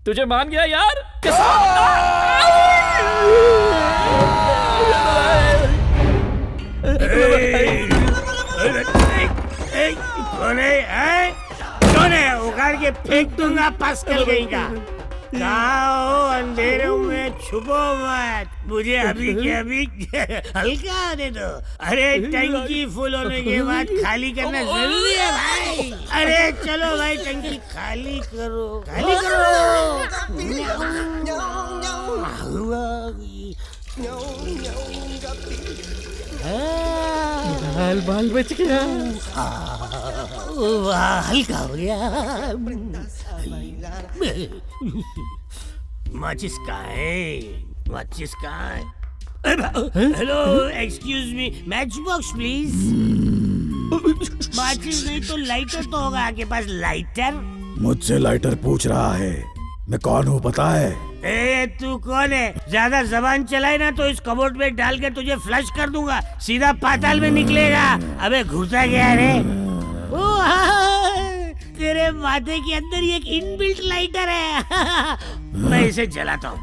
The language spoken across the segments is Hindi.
तुझे मान गया यार। कौन है? कौन है? उखाड़ के फेंक दूंगा पास्कल कहीं का। कहाँ हो? अंधेरे में छुपो मत, मुझे अभी के अभी हल्का आने दो। अरे टंकी फुल होने के बाद खाली करना जरूरी है भाई। अरे चलो भाई, टंकी खाली करो, खाली करो। बाल बाल बच गया। हल्का हो गया। माचिस कहाँ है? माचिस कहाँ है? Hello, excuse me, match box please. माचिस नहीं तो लाइटर तो होगा आपके पास। लाइटर? मुझसे लाइटर पूछ रहा है, मैं कौन हूँ पता है? ए तू कौन है? ज्यादा जबान चलाए ना तो इस कबोर्ड में डाल के तुझे फ्लश कर दूंगा, सीधा पाताल में निकलेगा। अबे घुसा गया रे। तेरे माथे के अंदर एक इनबिल्ट लाइटर है। मैं इसे जलाता हूँ।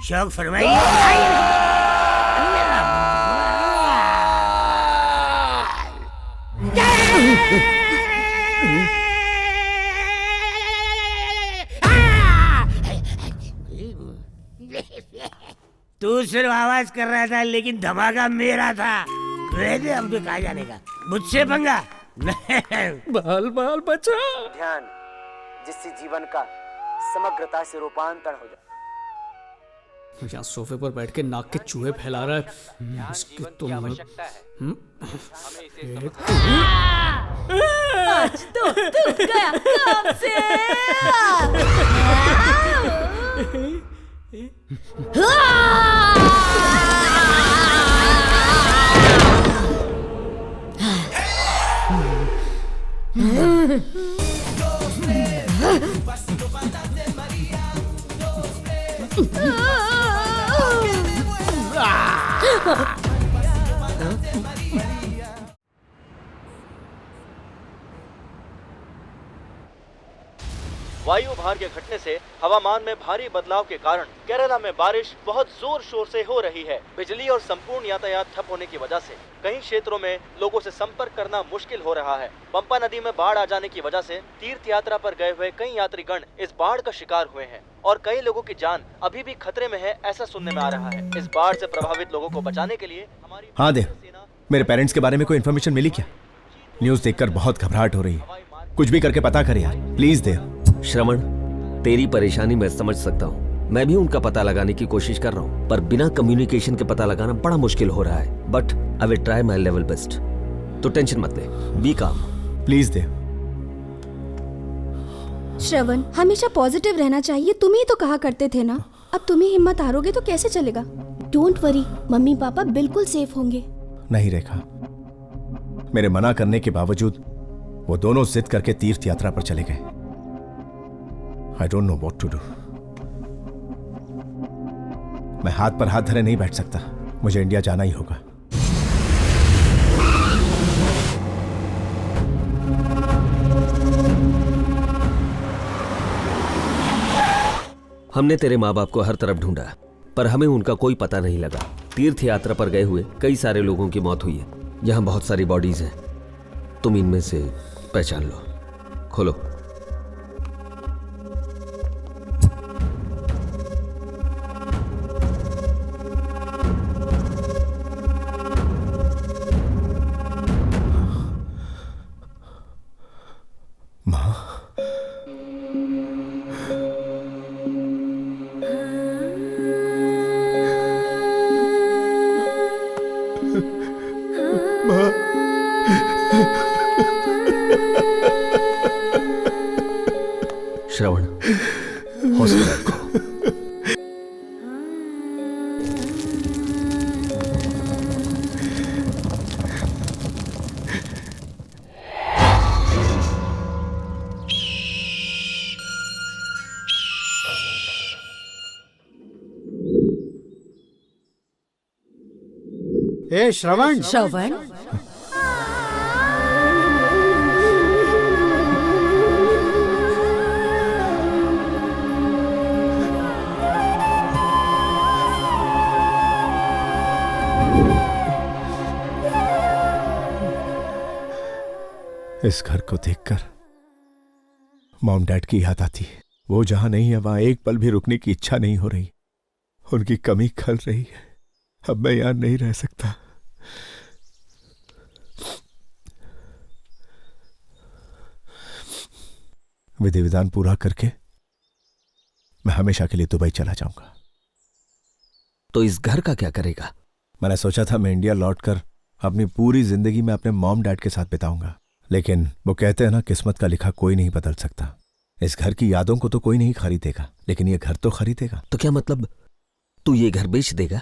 शौक फरमाइए। तू सिर्फ आवाज कर रहा था, लेकिन धमाका मेरा था। वैसे हमको कहा जाने का, मुझसे पंगा। बाल बाल बचा। ध्यान, जिससे जीवन का समग्रता से रूपांतरण हो जाए। यहाँ सोफे पर बैठ के नाक के चूहे फैला रहा है। इसकी तो आज तो तू गया काम से। वायु भार के घटने से हवामान में भारी बदलाव के कारण केरला में बारिश बहुत जोर शोर से हो रही है। बिजली और संपूर्ण यातायात ठप होने की वजह से कई क्षेत्रों में लोगों से संपर्क करना मुश्किल हो रहा है। पंपा नदी में बाढ़ आ जाने की वजह से तीर्थ यात्रा पर गए हुए कई यात्रीगण इस बाढ़ का शिकार हुए हैं और कई लोगों की जान अभी भी खतरे में है, ऐसा सुनने में आ रहा है। इस बाढ़ से प्रभावित लोगों को बचाने के लिए हमारी हाँ देव, मेरे पेरेंट्स के बारे में कोई इन्फॉर्मेशन मिली क्या? न्यूज देखकर बहुत घबराहट हो रही है। कुछ भी करके पता कर यार, प्लीज देव। श्रवण, तेरी परेशानी मैं समझ सकता हूँ। मैं भी उनका पता लगाने की कोशिश कर रहा हूँ, पर बिना कम्युनिकेशन के पता लगाना बड़ा मुश्किल हो रहा है। But I will try my level best. तो टेंशन मत ले, बी काम। प्लीज देव। श्रवण, हमेशा पॉजिटिव रहना चाहिए, तुम ही तो कहा करते थे ना। अब तुम ही हिम्मत हारोगे तो कैसे चलेगा? डोंट वरी, मम्मी पापा बिल्कुल सेफ होंगे। नहीं रेखा, मेरे मना करने के बावजूद वो दोनों जिद करके तीर्थ यात्रा पर चले गए। I don't know what to do. मैं हाथ पर हाथ धरे नहीं बैठ सकता, मुझे इंडिया जाना ही होगा। हमने तेरे माँ बाप को हर तरफ ढूंढा, पर हमें उनका कोई पता नहीं लगा। तीर्थ यात्रा पर गए हुए कई सारे लोगों की मौत हुई है। यहाँ बहुत सारी बॉडीज हैं, तुम इनमें से पहचान लो। खोलो। श्रवण, हौसला रखो। ए श्रवण, श्रवण, इस घर को देखकर मॉम डैड की याद आती है। वो जहां नहीं है वहां एक पल भी रुकने की इच्छा नहीं हो रही। उनकी कमी खल रही है। अब मैं यहां नहीं रह सकता। विधि विधान पूरा करके मैं हमेशा के लिए दुबई चला जाऊंगा। तो इस घर का क्या करेगा? मैंने सोचा था मैं इंडिया लौटकर अपनी पूरी जिंदगी में अपने मॉम डैड के साथ बिताऊंगा, लेकिन वो कहते हैं ना, किस्मत का लिखा कोई नहीं बदल सकता। इस घर की यादों को तो कोई नहीं खरीदेगा, लेकिन ये घर तो खरीदेगा। तो क्या मतलब तू ये घर बेच देगा?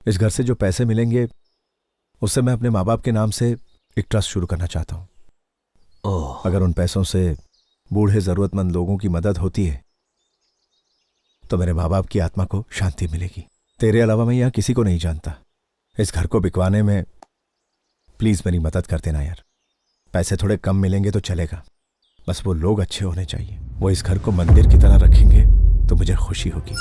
इस घर से जो पैसे मिलेंगे उससे मैं अपने माँ बाप के नाम से एक ट्रस्ट शुरू करना चाहता हूं। अगर उन पैसों से बूढ़े जरूरतमंद लोगों की मदद होती है तो मेरे माँ बाप की आत्मा को शांति मिलेगी। तेरे अलावा मैं यहां किसी को नहीं जानता। इस घर को बिकवाने में प्लीज मेरी मदद कर देना यार। पैसे थोड़े कम मिलेंगे तो चलेगा, बस वो लोग अच्छे होने चाहिए। वो इस घर को मंदिर की तरह रखेंगे तो मुझे खुशी होगी।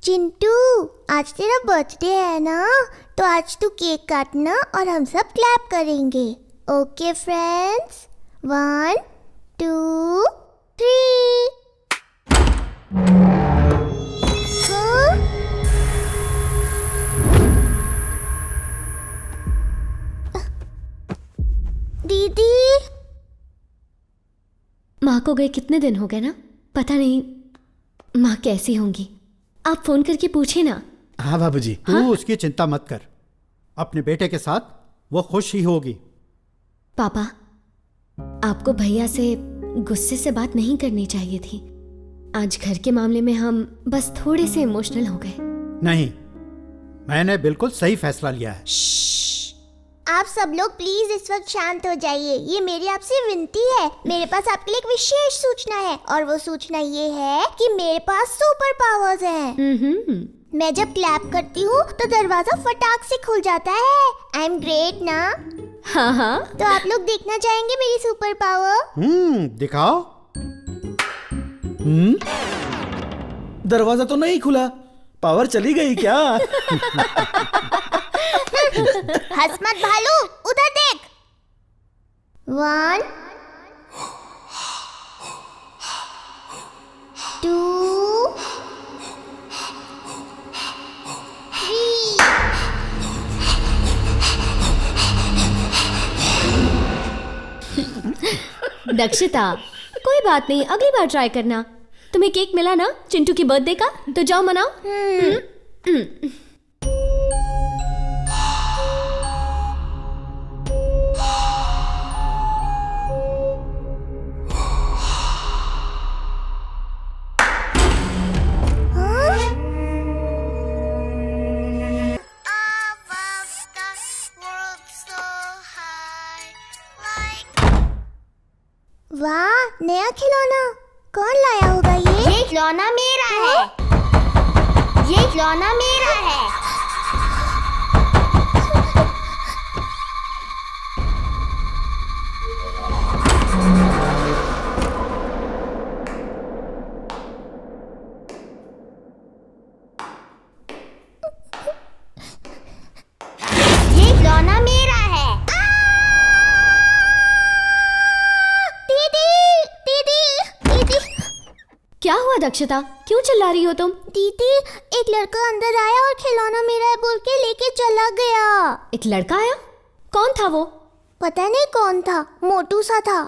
चिंटू, आज तेरा बर्थडे है ना, तो आज तू केक काटना और हम सब क्लैप करेंगे। Okay friends, 1 2 3। दीदी, माँ को गए कितने दिन हो गए ना, पता नहीं माँ कैसी होंगी। आप फोन करके पूछे ना। हाँ बाबूजी, तू उसकी चिंता मत कर। अपने बेटे के साथ वो खुश ही होगी। पापा, आपको भैया से गुस्से से बात नहीं करनी चाहिए थी। आज घर के मामले में हम बस थोड़े से इमोशनल हो गए। नहीं, मैंने बिल्कुल सही फैसला लिया है। आप सब लोग प्लीज इस वक्त शांत हो जाइए। ये मेरी आपसे विनती है। मेरे पास आपके लिए एक विशेष सूचना है, और वो सूचना ये है कि मेरे पास सुपर पावर्स हैं। मैं जब क्लैप करती हूँ तो दरवाजा फटाक से खुल जाता है। आई एम ग्रेट ना? हाँ हाँ। तो आप लोग देखना चाहेंगे मेरी सुपर पावर? दिखाओ। दरवाजा तो नहीं खुला, पावर चली गई क्या? हंस मत भालू, उधर देख। 1 2 3। दक्षिता, कोई बात नहीं, अगली बार ट्राई करना। तुम्हें केक मिला ना चिंटू की बर्थडे का, तो जाओ मनाओ। वाह, नया खिलौना। कौन लाया होगा ये खिलौना मेरा है। ये खिलौना मेरा है। ये खिलौना मेरा है। दीदी, बात अक्षता, क्यों चिल्ला रही हो तुम? दीदी, एक लड़का अंदर आया और खिलौना मेरा है बोल के लेके चला गया। एक लड़का आया? कौन था वो? पता नहीं कौन था, मोटू सा था।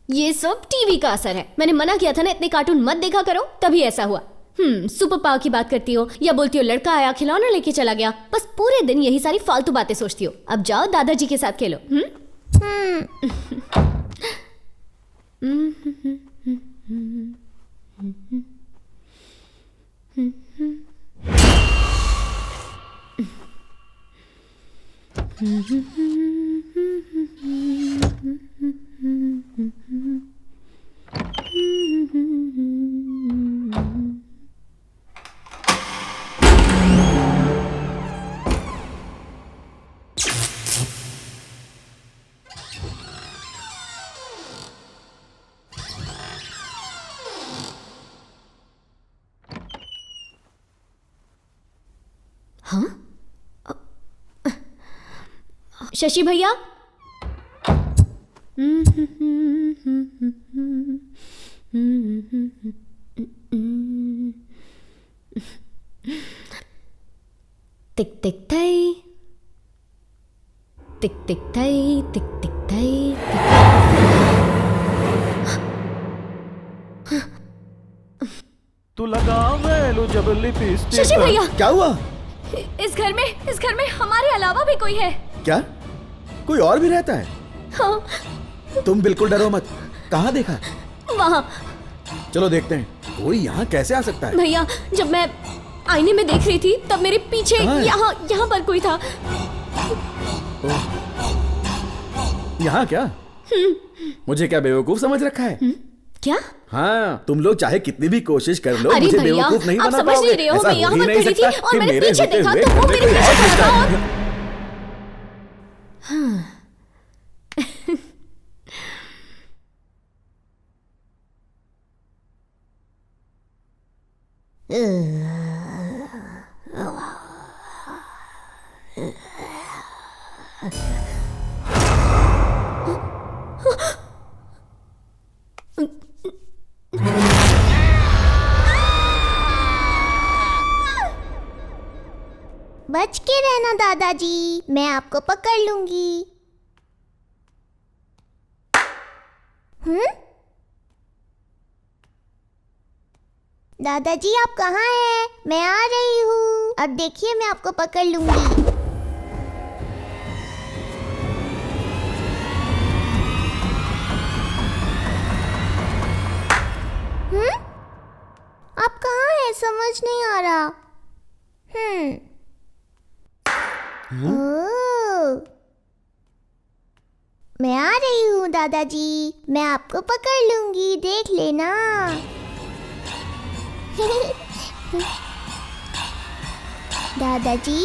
ये सब टीवी का असर है। मैंने मना किया था ना, इतने कार्टून मत देखा करो, तभी ऐसा हुआ। सुपर पावर की बात करती हो या बोलती हो लड़का आया खिलौना लेके चला गया, बस पूरे दिन यही सारी फालतू बातें सोचती हो। अब जाओ दादाजी के साथ खेलो। हाँ? शशि भैया, टिक टिक थई, टिक टिक थई, टिक टिक थई। तू लगावे लो जब लिपस्टिक। शशि भैया, क्या हुआ? इस घर में हमारे अलावा भी कोई है क्या? कोई और भी रहता है? हाँ। तुम बिल्कुल डरो मत। कहाँ देखा? वहाँ। चलो देखते हैं कोई यहाँ कैसे आ सकता है। भैया, जब मैं आईने में देख रही थी तब मेरे पीछे यहाँ पर कोई था। यहाँ क्या? मुझे क्या बेवकूफ समझ रखा है? क्या? हाँ, तुम लोग चाहे कितनी भी कोशिश कर लो, मुझे भैया, बेवकूफ नहीं आप बना समझ पाओगे। नहीं रहे हो, ऐसा मैं हो यहाँ ही पर नहीं खड़ी थी सकता और कि मैंने मेरे पीछे होते देखा हुए तो वो तुम्हें मेरे कोई पीछे और खड़ा था दिखता और... है। बच के रहना दादाजी, मैं आपको पकड़ लूंगी। दादाजी आप कहाँ हैं? मैं आ रही हूँ। अब देखिए मैं आपको पकड़ लूंगी। आप कहाँ हैं? समझ नहीं आ रहा। ओह, मैं आ रही हूँ दादाजी, मैं आपको पकड़ लूंगी, देख लेना। दादाजी,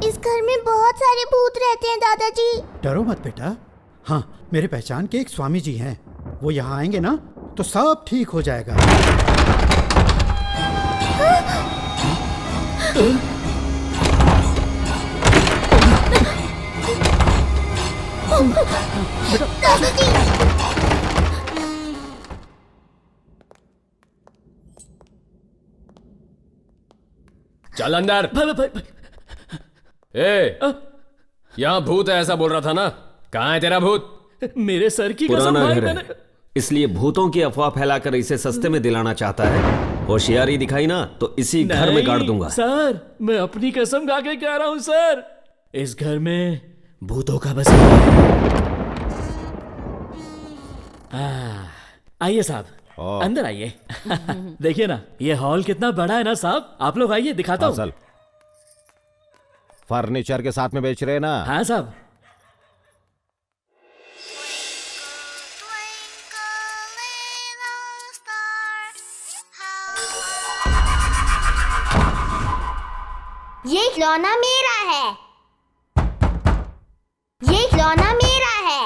इस घर में बहुत सारे भूत रहते हैं दादाजी। डरो मत बेटा। हाँ, मेरे पहचान के एक स्वामी जी हैं, वो यहाँ आएंगे ना तो सब ठीक हो जाएगा। दादाजी, चल अंदर। ए, यहाँ भूत है ऐसा बोल रहा था ना? कहाँ है तेरा भूत? मेरे सर की कसम पुराना भाई, घर है, इसलिए भूतों की अफवाह फैलाकर इसे सस्ते में दिलाना चाहता है। होशियारी दिखाई ना तो इसी घर में गाड़ दूंगा। सर, मैं अपनी कसम खा के कह रहा हूँ सर, इस घर में भूतों का बस। आइए साहब, अंदर आइए। देखिए ना, ये हॉल कितना बड़ा है ना साहब। आप लोग आइए, दिखाता हूँ। फर्नीचर के साथ में बेच रहे हैं ना? हाँ साहब। ये खिलौना मेरा है। ये खिलौना मेरा है।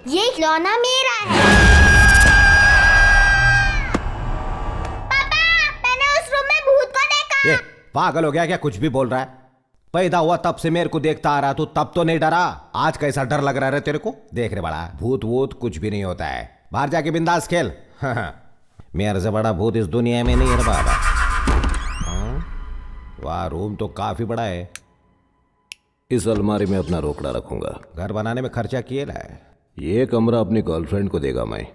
ये खिलौना मेरा है। पापा, मैंने उस रूम में भूत को देखा। ये पागल हो गया क्या? कुछ भी बोल रहा है। पैदा हुआ तब से मेरे को देखता आ रहा, तू तब तो नहीं डरा, आज कैसा डर लग रहा है तेरे को? देख रे बड़ा, भूत वूत कुछ भी नहीं होता है, बाहर जाके बिंदास खेल। मेरे से बड़ा भूत इस दुनिया में नहीं है बाबा। वाह, रूम तो काफी बड़ा है। इस अलमारी में अपना रोकड़ा रखूंगा। घर बनाने में खर्चा किए ला है। ये कमरा अपनी गर्लफ्रेंड को देगा मैं।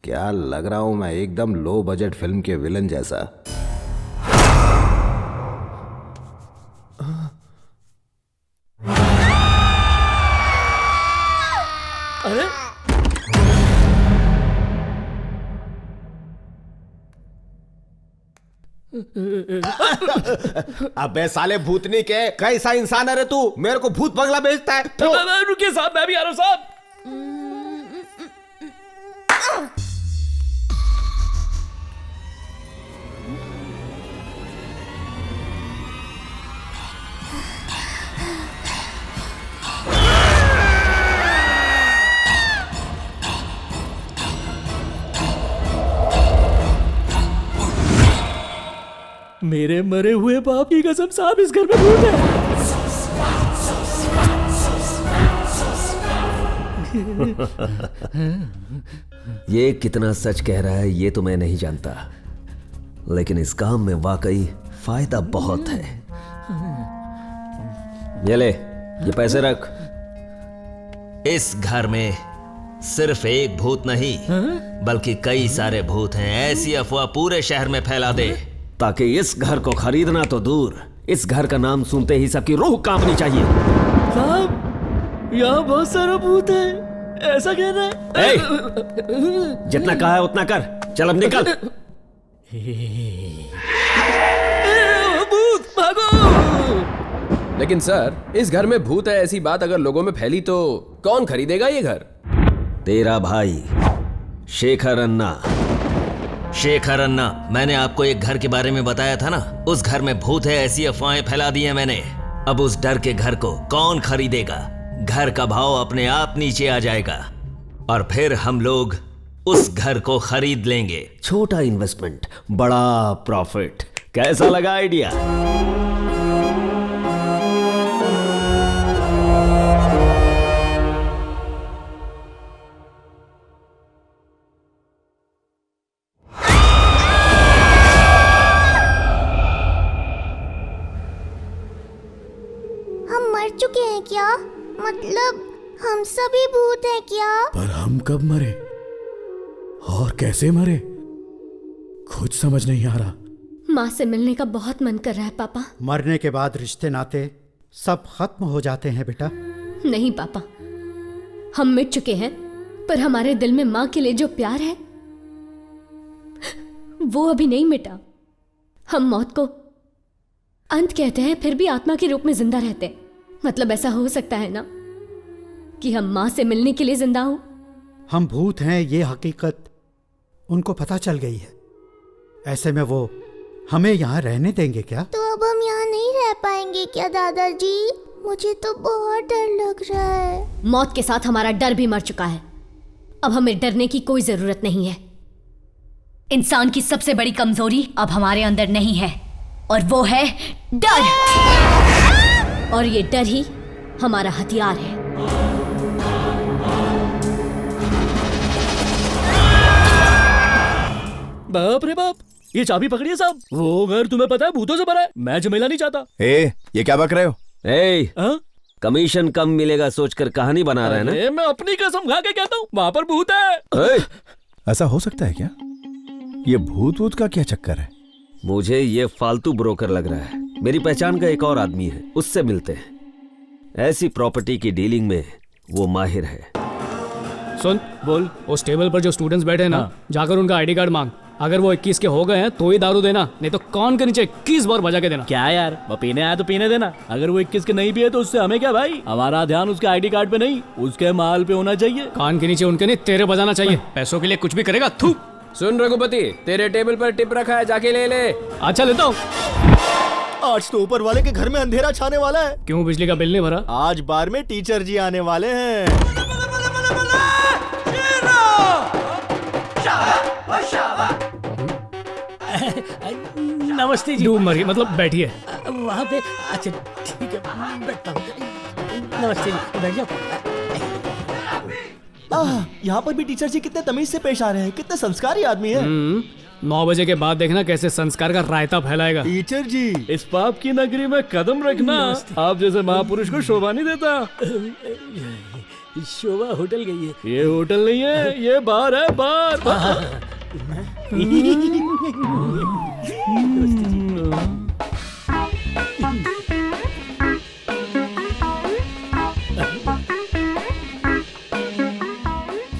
क्या लग रहा हूं मैं एकदम लो बजट फिल्म के विलन जैसा। अरे अबे साले भूतनी के, कैसा इंसान है रे तू? मेरे को भूत बंगला भेजता है। रुकिए साहब, मैं भी आ रहा हूं साहब। मेरे मरे हुए बाप की कसम साहब, इस घर में भूत है। ये कितना सच कह रहा है ये तो मैं नहीं जानता, लेकिन इस काम में वाकई फायदा बहुत है। ये ले, ये पैसे रख। इस घर में सिर्फ एक भूत नहीं बल्कि कई सारे भूत हैं। ऐसी अफवाह पूरे शहर में फैला दे ताकि इस घर को खरीदना तो दूर, इस घर का नाम सुनते ही सबकी रूह कांपनी चाहिए। साहब, यहाँ बहुत सारा भूत है, ऐसा कहना है? जितना कहा है उतना कर, चल अब निकल। भूत भागो। लेकिन सर, इस घर में भूत है ऐसी बात अगर लोगों में फैली तो कौन खरीदेगा ये घर? तेरा भाई शेखर अन्ना। शेखर अन्ना, मैंने आपको एक घर के बारे में बताया था ना, उस घर में भूत है ऐसी अफवाहें फैला दी है मैंने। अब उस डर के घर को कौन खरीदेगा? घर का भाव अपने आप नीचे आ जाएगा और फिर हम लोग उस घर को खरीद लेंगे। छोटा इन्वेस्टमेंट, बड़ा प्रॉफिट। कैसा लगा आइडिया? चुके हैं क्या? मतलब हम सभी भूत हैं क्या? पर हम कब मरे और कैसे मरे कुछ समझ नहीं आ रहा। माँ से मिलने का बहुत मन कर रहा है पापा। मरने के बाद रिश्ते नाते सब खत्म हो जाते हैं बेटा। नहीं पापा, हम मिट चुके हैं, पर हमारे दिल में माँ के लिए जो प्यार है वो अभी नहीं मिटा। हम मौत को अंत कहते हैं, फिर भी आत्मा के रूप में जिंदा रहते हैं। मतलब ऐसा हो सकता है ना कि हम माँ से मिलने के लिए जिंदा हो? हम भूत हैं ये हकीकत उनको पता चल गई है। ऐसे में वो हमें यहाँ रहने देंगे क्या? तो अब हम यहाँ नहीं रह पाएंगे क्या दादाजी? मुझे तो बहुत डर लग रहा है। मौत के साथ हमारा डर भी मर चुका है, अब हमें डरने की कोई जरूरत नहीं है। इंसान की सबसे बड़ी कमजोरी अब हमारे अंदर नहीं है, और वो है डर। और ये डर ही हमारा हथियार है। बाप रे बाप, ये चाबी पकड़िए साहब। वो घर तुम्हें पता है भूतों से भरा है, मैं झमेला नहीं चाहता। ये क्या बक रहे हो? कमीशन कम मिलेगा सोचकर कहानी बना रहे हैं ना? मैं अपनी कसम खा के कहता हूँ वहां पर भूत है। ऐसा हो सकता है क्या? ये भूत वूत का क्या चक्कर है? मुझे ये फालतू ब्रोकर लग रहा है। मेरी पहचान का एक और आदमी है, उससे मिलते हैं। ऐसी प्रॉपर्टी की डीलिंग में वो माहिर है। सुन बोल, उस टेबल पर जो स्टूडेंट्स बैठे हैं ना, जाकर उनका आईडी कार्ड मांग। अगर वो 21 के हो गए हैं तो ही दारू देना, नहीं तो कान के नीचे 21 बार बजा के देना। क्या यार, वो पीने आया तो पीने देना। अगर वो 21 के नहीं पिए तो उससे हमें क्या भाई? हमारा ध्यान उसके आईडी कार्ड पे नहीं, उसके माल पे होना चाहिए। कान के नीचे उनके नहीं, तेरे बजाना चाहिए। पैसों के लिए कुछ भी करेगा। थू। सुन रघुपति, तेरे टेबल पर टिप रखा है, जाके ले ले। अच्छा लेता हूँ। आज तो ऊपर वाले के घर में अंधेरा छाने वाला है। क्यों, बिजली का बिल नहीं भरा? आज बार में टीचर जी आने वाले हैं। नमस्ते जी। डूब मरी, मतलब बैठिए। वहाँ पे अच्छा ठीक है, बैठता हूँ। नमस्ते जी, बैठ जाओ। यहाँ पर भी टीचर जी कितने तमीज से पेश आ रहे हैं, कितने संस्कारी आदमी है। 9 बजे के बाद देखना कैसे संस्कार का रायता फैलाएगा। टीचर जी, इस पाप की नगरी में कदम रखना, आप जैसे महापुरुष को शोभा नहीं देता। शोभा होटल गई है। ये होटल नहीं है, ये बार है, बार।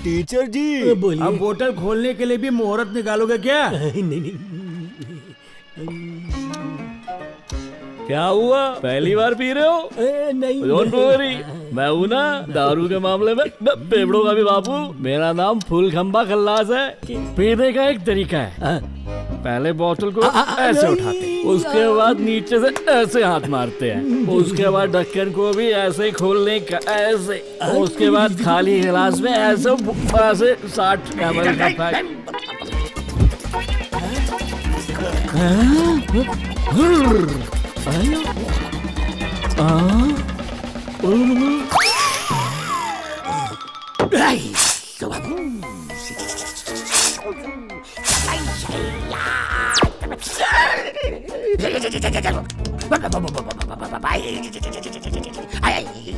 टीचर जी, अब होटल खोलने के लिए भी मुहूर्त निकालोगे क्या? नहीं। क्या हुआ, पहली बार पी रहे हो? नहीं। डोंट वरी, मैं हूँ ना दारू के मामले में पेड़ों का भी बाबू। मेरा नाम फूल खंबा खल्लास है। पीने का एक तरीका है, पहले बोतल को ऐसे उठाते हैं, उसके बाद नीचे से ऐसे हाथ मारते हैं, उसके बाद ढक्कन को भी ऐसे खोलने का, ऐसे, उसके बाद खाली गिलास में ऐसे 60 ml का पैक।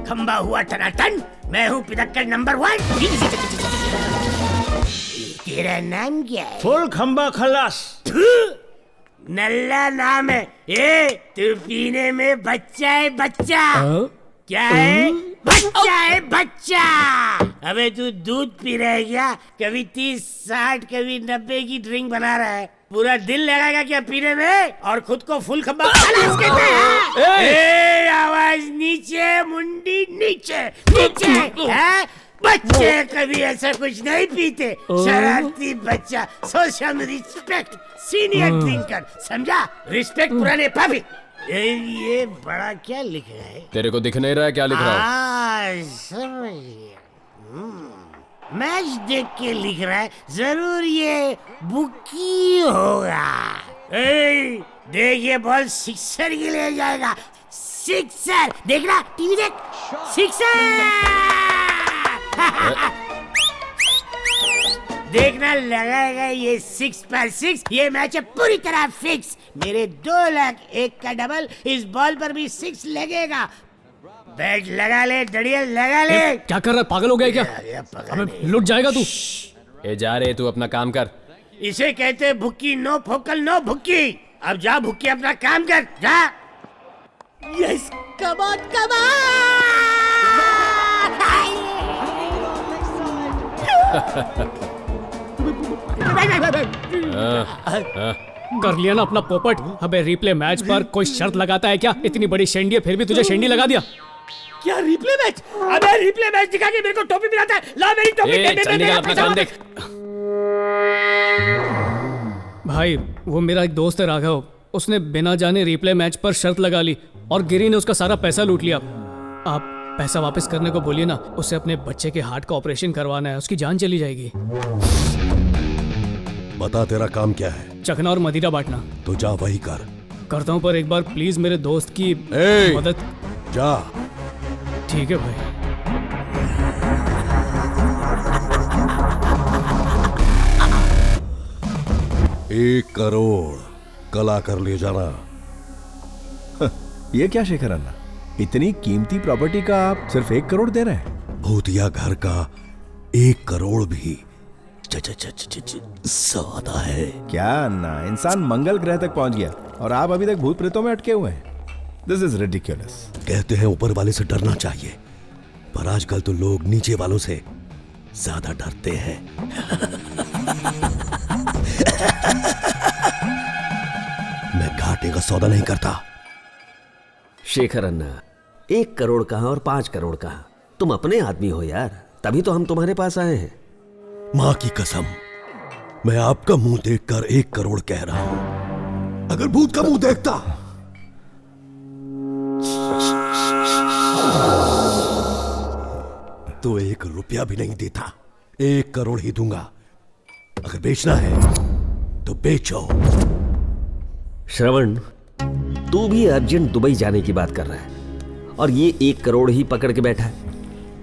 खंबा हुआ टनाटन, मैं हूँ पिदक्कर नंबर 1। तेरा नाम क्या है? फुल खंबा खल्लास। नल्ला नाम है। तू पीने में बच्चा है, बच्चा। क्या है? बच्चा है, बच्चा। अबे तू दूध पी रहा है क्या? कभी 30, 60, कभी 90 की ड्रिंक बना रहा है। पूरा दिल लगाएगा क्या पीने में? और खुद को फुल खंबा खल्लास कहता है। आवाज नीचे, मुंडी नीचे, नीचे। बच्चे कभी ऐसा कुछ नहीं पीते। शरारती बच्चा। Show some respect, senior drinker, समझा? रिस्पेक्ट पुराने पापी। ये बड़ा क्या लिख रहा है? तेरे को दिख नहीं रहा है क्या लिख रहा है? समझ गया। मैच देख के लिख रहा है, जरूर ये बुकी होगा। देख ये बॉल सिक्सर के लिए जाएगा। सिक्सर, देखना टीवी देख। सिक्सर देखना, लगाएगा ये 6 पर 6। ये मैच है पूरी तरह फिक्स। मेरे 2 लाख 1 का डबल, इस बॉल पर भी 6 लगेगा। बैट लगा ले, डड़िया लगा ले। क्या कर रहा है, पागल हो गया क्या? अबे लुट जाएगा तू। ए जा रहे, तू अपना काम कर। इसे कहते हैं भुक्की, नो फोकल नो भुक्की। अब जा भुक्की, अपना काम कर, जा। यस, कमान कर लिया ना अपना पोपट। अबे रिप्ले मैच पर कोई शर्त लगाता है क्या? इतनी बड़ी शेंडी है फिर भी तुझे शेंडी लगा दिया। क्या रिप्ले मैच? अबे रिप्ले मैच दिखा के मेरे को टोपी पिलाता है। ला मेरी टोपी। चल निकाल अपना काम देख। भाई वो मेरा एक दोस्त है राघव, उसने बिना जाने रिप्ले मैच पर शर्त लगा ली और गिरी ने उसका सारा पैसा लूट लिया। आप पैसा वापस करने को बोलिए ना, उसे अपने बच्चे के हार्ट का ऑपरेशन करवाना है, उसकी जान चली जाएगी। बता तेरा काम क्या है? चखना और मदिरा बांटना। तो जा वही कर। करता हूँ, पर एक बार प्लीज मेरे दोस्त की मदद। जा। ठीक है भाई। 1 करोड़ कला कर ले जाना। ये क्या शेखर अन्ना, इतनी कीमती प्रॉपर्टी का आप सिर्फ 1 करोड़ दे रहे हैं? भूतिया घर का 1 करोड़ भी ज्यादा है। क्या अन्ना, इंसान मंगल ग्रह तक पहुंच गया और आप अभी तक भूत प्रेतों में अटके हुए हैं। This is ridiculous. कहते हैं ऊपर वाले से डरना चाहिए, पर आजकल तो लोग नीचे वालों से ज्यादा डरते हैं। मैं घाटे का सौदा नहीं करता। शेखर अन्ना, 1 करोड़ कहाँ और 5 करोड़ कहाँ? तुम अपने आदमी हो यार, तभी तो हम तुम्हारे पास आए हैं। मां की कसम, मैं आपका मुंह देखकर 1 करोड़ कह रहा हूं। अगर भूत का मुंह देखता तो 1 रुपया भी नहीं देता। 1 करोड़ ही दूंगा। अगर बेचना है तो बेचो। श्रवण, तू भी अर्जेंट दुबई जाने की बात कर रहा है और ये 1 करोड़ ही पकड़ के बैठा है।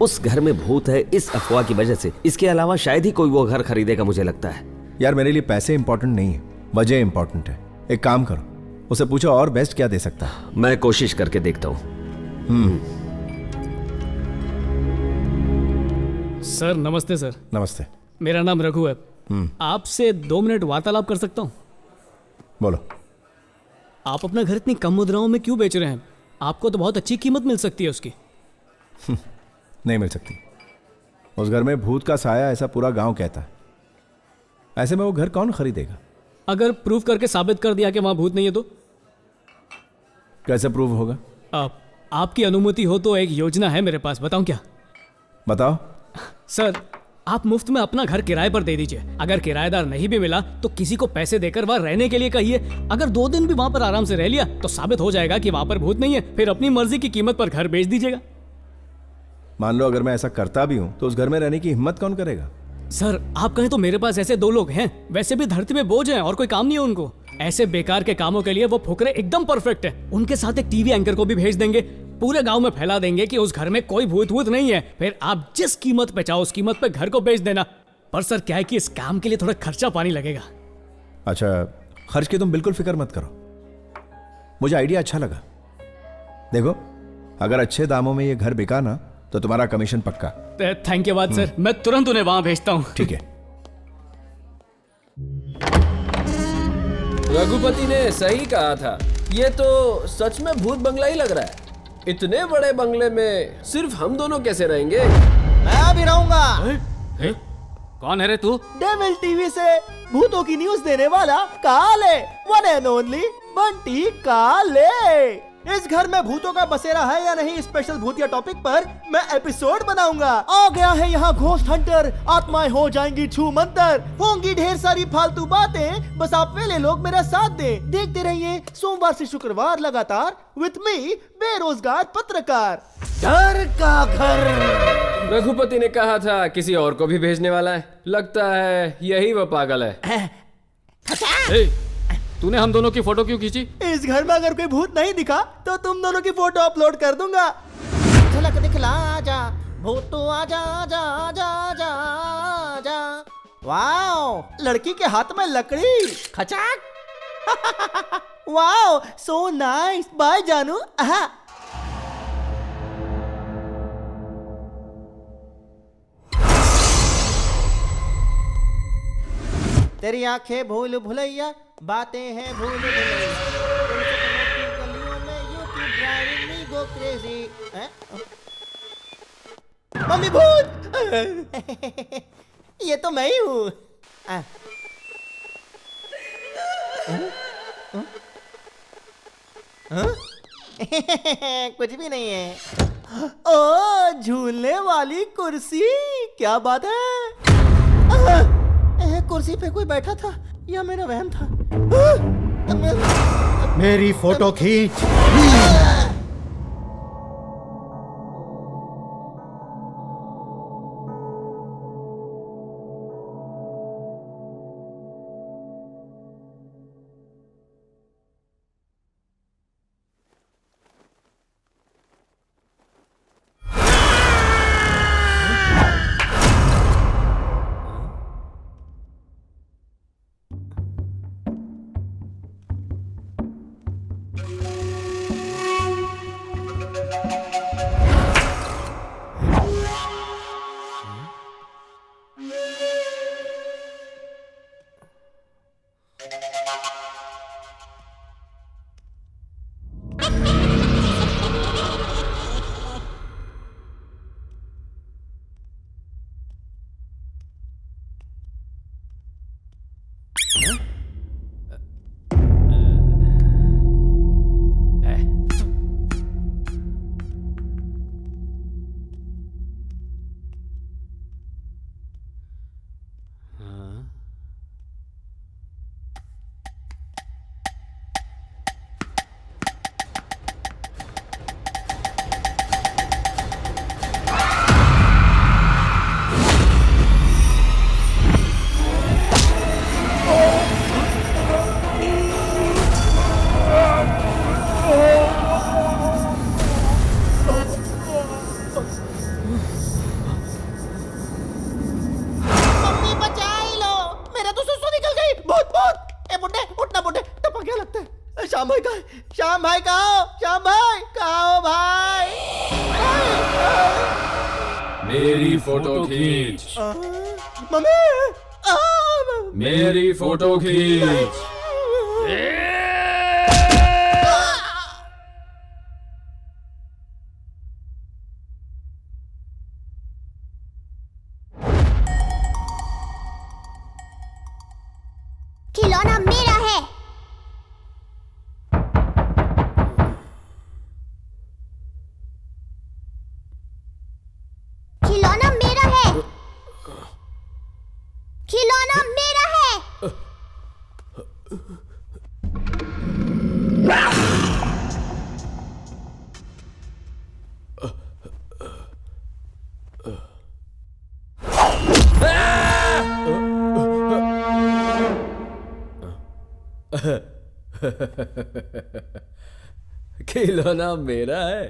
उस घर में भूत है इस अफवाह की वजह से। इसके अलावा शायद ही कोई वो घर खरीदेगा, मुझे लगता है। यार मेरे लिए पैसे इंपॉर्टेंट नहीं है, वजह इंपॉर्टेंट है। एक काम करो, उसे पूछो और बेस्ट क्या दे सकता है। मैं कोशिश करके देखता हूँ। सर नमस्ते। सर नमस्ते। मेरा नाम रघु है। आपसे 2 मिनट वार्तालाप कर सकता हूँ? बोलो। आप अपना घर इतनी कम मुद्राओं में क्यों बेच रहे हैं? आपको तो बहुत अच्छी कीमत मिल सकती है उसकी। नहीं मिल सकती। उस घर में भूत का साया, ऐसा पूरा गांव कहता है। ऐसे में वो घर कौन खरीदेगा? अगर प्रूफ करके साबित कर दिया कि वहां भूत नहीं है तो? कैसे प्रूफ होगा? आपकी अनुमति हो तो एक योजना है मेरे पास, बताऊं क्या? बताओ। सर, आप मुफ्त में अपना घर किराए पर दे दीजिए। अगर किराएदार नहीं भी मिला तो किसी को पैसे देकर वहां रहने के लिए कहिए। अगर 2 दिन भी वहां पर आराम से रह लिया तो साबित हो जाएगा कि वहां पर भूत नहीं है। फिर अपनी मर्जी की कीमत पर घर बेच दीजिएगा। मान लो अगर मैं ऐसा करता भी हूं तो उस घर में रहने की हिम्मत कौन करेगा? सर, आप कहें तो मेरे पास ऐसे 2 लोग हैं। वैसे भी धरती में बोझ हैं और कोई काम नहीं है उनको। ऐसे बेकार के कामों के लिए वो फुकरे एकदम परफेक्ट है। उनके साथ एक टीवी एंकर को भी भेज देंगे। पूरे गांव में फैला देंगे कि उस घर में कोई भूत वूत नहीं है। फिर आप जिस कीमत पे चाहो उस कीमत पे घर को बेच देना। पर सर क्या है कि इस काम के लिए थोड़ा खर्चा पानी लगेगा। अच्छा, खर्च की तुम बिल्कुल फिक्र मत करो। मुझे आइडिया अच्छा लगा। देखो, अगर अच्छे दामों में ये घर बिका ना तो तुम्हारा कमीशन पक्का। थैंक यू बात सर, मैं तुरंत उन्हें वहां भेजता हूँ। ठीक है। रघुपति ने सही कहा था। ये तो सच में भूत बंगला ही लग रहा है। इतने बड़े बंगले में सिर्फ हम दोनों कैसे रहेंगे? मैं भी रहूंगा। कौन है रे तू? डेविल टीवी से भूतों की न्यूज देने वाला काले, वन एंड ओनली बंटी काले। इस घर में भूतों का बसेरा है या नहीं, स्पेशल भूतिया टॉपिक पर मैं एपिसोड बनाऊंगा। आ गया है यहाँ घोस्ट हंटर। आत्माएं हो जाएंगी छू मंतर। होंगी ढेर सारी फालतू बातें। बस आप वेले लोग मेरा साथ दें। देखते रहिए सोमवार से शुक्रवार लगातार विथ मी बेरोजगार पत्रकार। डर का घर। रघुपति ने कहा था किसी और को भी भेजने वाला है। लगता है यही वो पागल है। तूने हम दोनों की फोटो क्यों खींची? इस घर में अगर कोई भूत नहीं दिखा तो तुम दोनों की फोटो अपलोड कर दूंगा। झलक दिखला जा भूतो, आजा आजा आजा आजा आजा। वाओ, लड़की के हाथ में लकड़ी। खचाक। Wow, so nice. बाय जानू। तेरी आंखें भूल भुलैया, बातें हैं भूल भुलैया। गलियों में you keep driving me go crazy। Mummy भूत। ये तो मैं ही हूँ। कुछ भी नहीं है। ओ, झूलने वाली कुर्सी, क्या बात है। कुर्सी पे कोई बैठा था या मेरा वहम था? मेरी फोटो खींच। मम्मी बचाई लो, मेरा तो सुसु निकल गई। भूत भूत, ए बुड्ढे उठना बुड्ढे, टपा क्या लगता है? श्याम भाई कहाँ? श्याम भाई कहाँ हो? श्याम भाई कहाँ हो भाई? मेरी फोटो खींच। मम्मी मेरी फोटो खींच। खिलौना मेरा है। खिलौना मेरा है। खिलौना मेरा है। खिलौना मेरा है।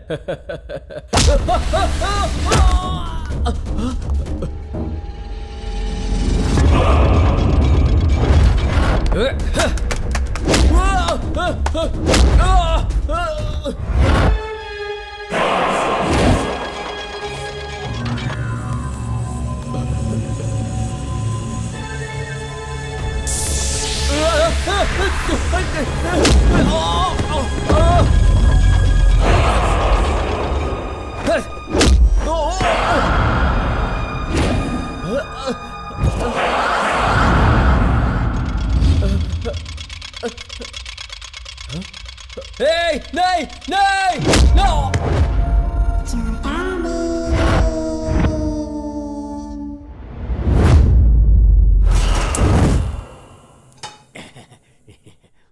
नहीं नहीं नो।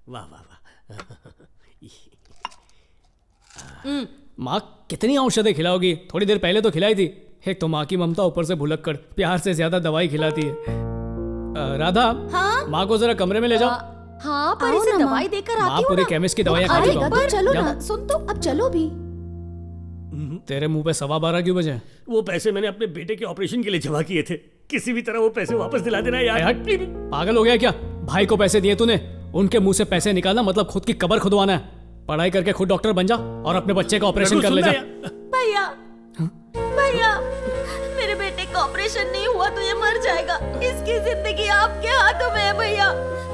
वाह वाह वाह। माँ कितनी औषधें खिलाओगी? थोड़ी देर पहले तो खिलाई थी। एक तो माँ की ममता, ऊपर से भुलक्कड़, प्यार से ज्यादा दवाई खिलाती है। राधा, हाँ? माँ को जरा कमरे में ले जाओ। हाँ, पर इसे दवाई देकर माँ आती हूँ पूरे ना। केमिस्ट की दवाइयाँ खा अरे चुका तो चलो जा। ना। सुन तो, अब चलो भी। तेरे मुंह पे 12:15 क्यों बजे? वो पैसे मैंने अपने बेटे के ऑपरेशन के लिए जमा किए थे। किसी भी तरह वो पैसे वापस दिला देना यार। हट, पागल हो गया क्या? भाई को पैसे दिए तूने, उनके मुंह से पैसे निकालना मतलब खुद की कब्र खुदवाना है। पढ़ाई करके खुद डॉक्टर बन जा और अपने बच्चे का ऑपरेशन कर ले जा। भैया भैया, मेरे बेटे का ऑपरेशन नहीं हुआ तो ये मर जाएगा। इसकी जिंदगी आपके हाथों में है भैया।